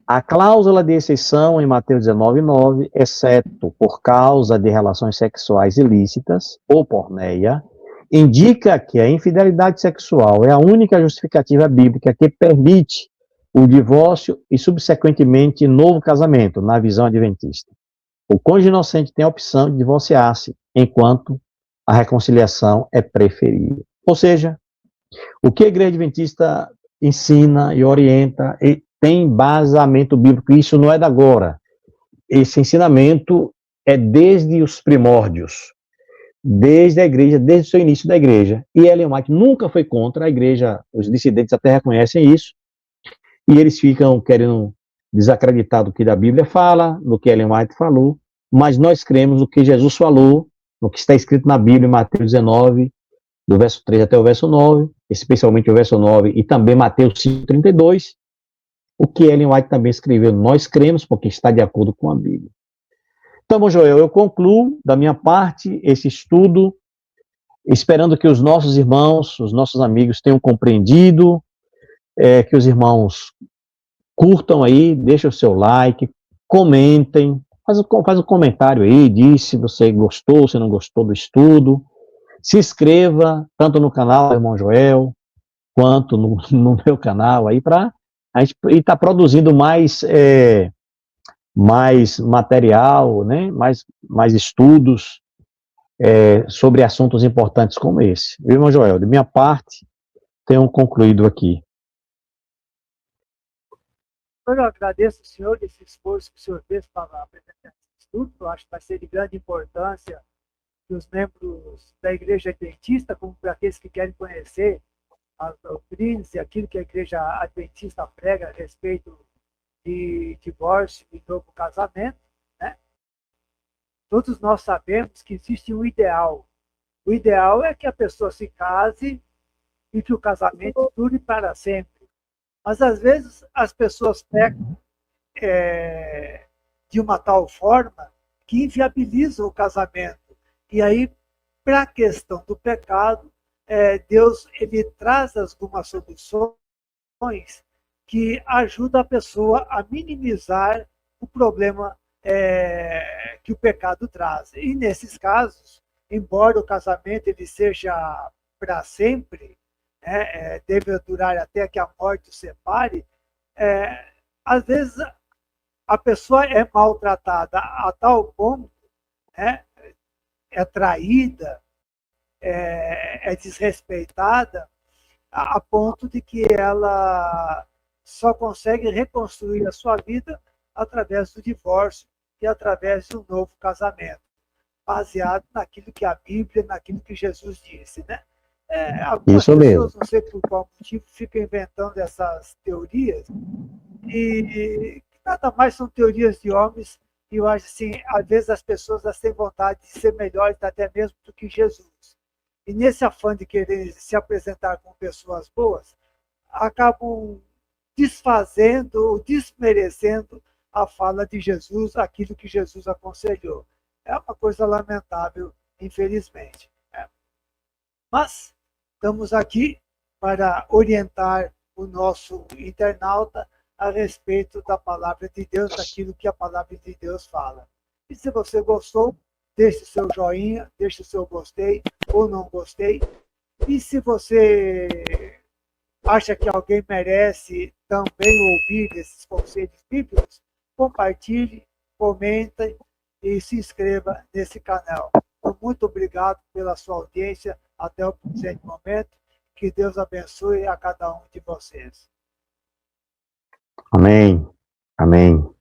A cláusula de exceção em Mateus 19:9, exceto por causa de relações sexuais ilícitas ou porneia, indica que a infidelidade sexual é a única justificativa bíblica que permite o divórcio e, subsequentemente, novo casamento, na visão adventista. O cônjuge inocente tem a opção de divorciar-se, enquanto a reconciliação é preferível. Ou seja, o que a igreja adventista ensina e orienta e tem embasamento bíblico, isso não é da agora. Esse ensinamento é desde os primórdios, desde a igreja, desde o seu início da igreja. E Ellen White nunca foi contra a igreja, os dissidentes até reconhecem isso, e eles ficam querendo desacreditar do que a Bíblia fala, do que Ellen White falou, mas nós cremos no que Jesus falou, no que está escrito na Bíblia, em Mateus 19, do verso 3 até o verso 9, especialmente o verso 9, e também Mateus 5:32, o que Ellen White também escreveu, nós cremos porque está de acordo com a Bíblia. Então, Joel, eu concluo da minha parte esse estudo, esperando que os nossos irmãos, os nossos amigos tenham compreendido, que os irmãos curtam aí, deixem o seu like, comentem, faz um comentário aí, diz se você gostou, se não gostou do estudo, se inscreva tanto no canal do Irmão Joel, quanto no meu canal aí, para a gente estar produzindo mais material, né? mais estudos sobre assuntos importantes como esse. Viu, irmão Joel? De minha parte, tenho concluído aqui. Eu agradeço ao senhor esse esforço que o senhor fez para apresentar esse estudo. Eu acho que vai ser de grande importância para os membros da Igreja Adventista, como para aqueles que querem conhecer as doutrinas e aquilo que a Igreja Adventista prega a respeito de divórcio e novo casamento, né? Todos nós sabemos que existe um ideal. O ideal é que a pessoa se case e que o casamento dure para sempre. Mas, às vezes, as pessoas pecam de uma tal forma que inviabilizam o casamento. E aí, para a questão do pecado, Deus ele traz algumas soluções que ajudam a pessoa a minimizar o problema que o pecado traz. E nesses casos, embora o casamento ele seja para sempre, deve durar até que a morte o separe, às vezes a pessoa é maltratada a tal ponto, é traída, é desrespeitada, a ponto de que ela só consegue reconstruir a sua vida através do divórcio e através de um novo casamento, baseado naquilo que a Bíblia, naquilo que Jesus disse, né? Algumas Isso pessoas, mesmo. não sei por qual motivo, ficam inventando essas teorias e nada mais são teorias de homens. E eu acho assim, às vezes as pessoas têm vontade de ser melhores até mesmo do que Jesus. E nesse afã de querer se apresentar como pessoas boas, acabam desfazendo, desmerecendo a fala de Jesus, aquilo que Jesus aconselhou. É uma coisa lamentável, infelizmente. Mas estamos aqui para orientar o nosso internauta a respeito da palavra de Deus, daquilo que a palavra de Deus fala. E se você gostou, deixe seu joinha, deixe seu gostei ou não gostei. E se você acha que alguém merece também ouvir esses conselhos bíblicos, compartilhe, comente e se inscreva nesse canal. Então, muito obrigado pela sua audiência até o presente momento. Que Deus abençoe a cada um de vocês. Amém. Amém.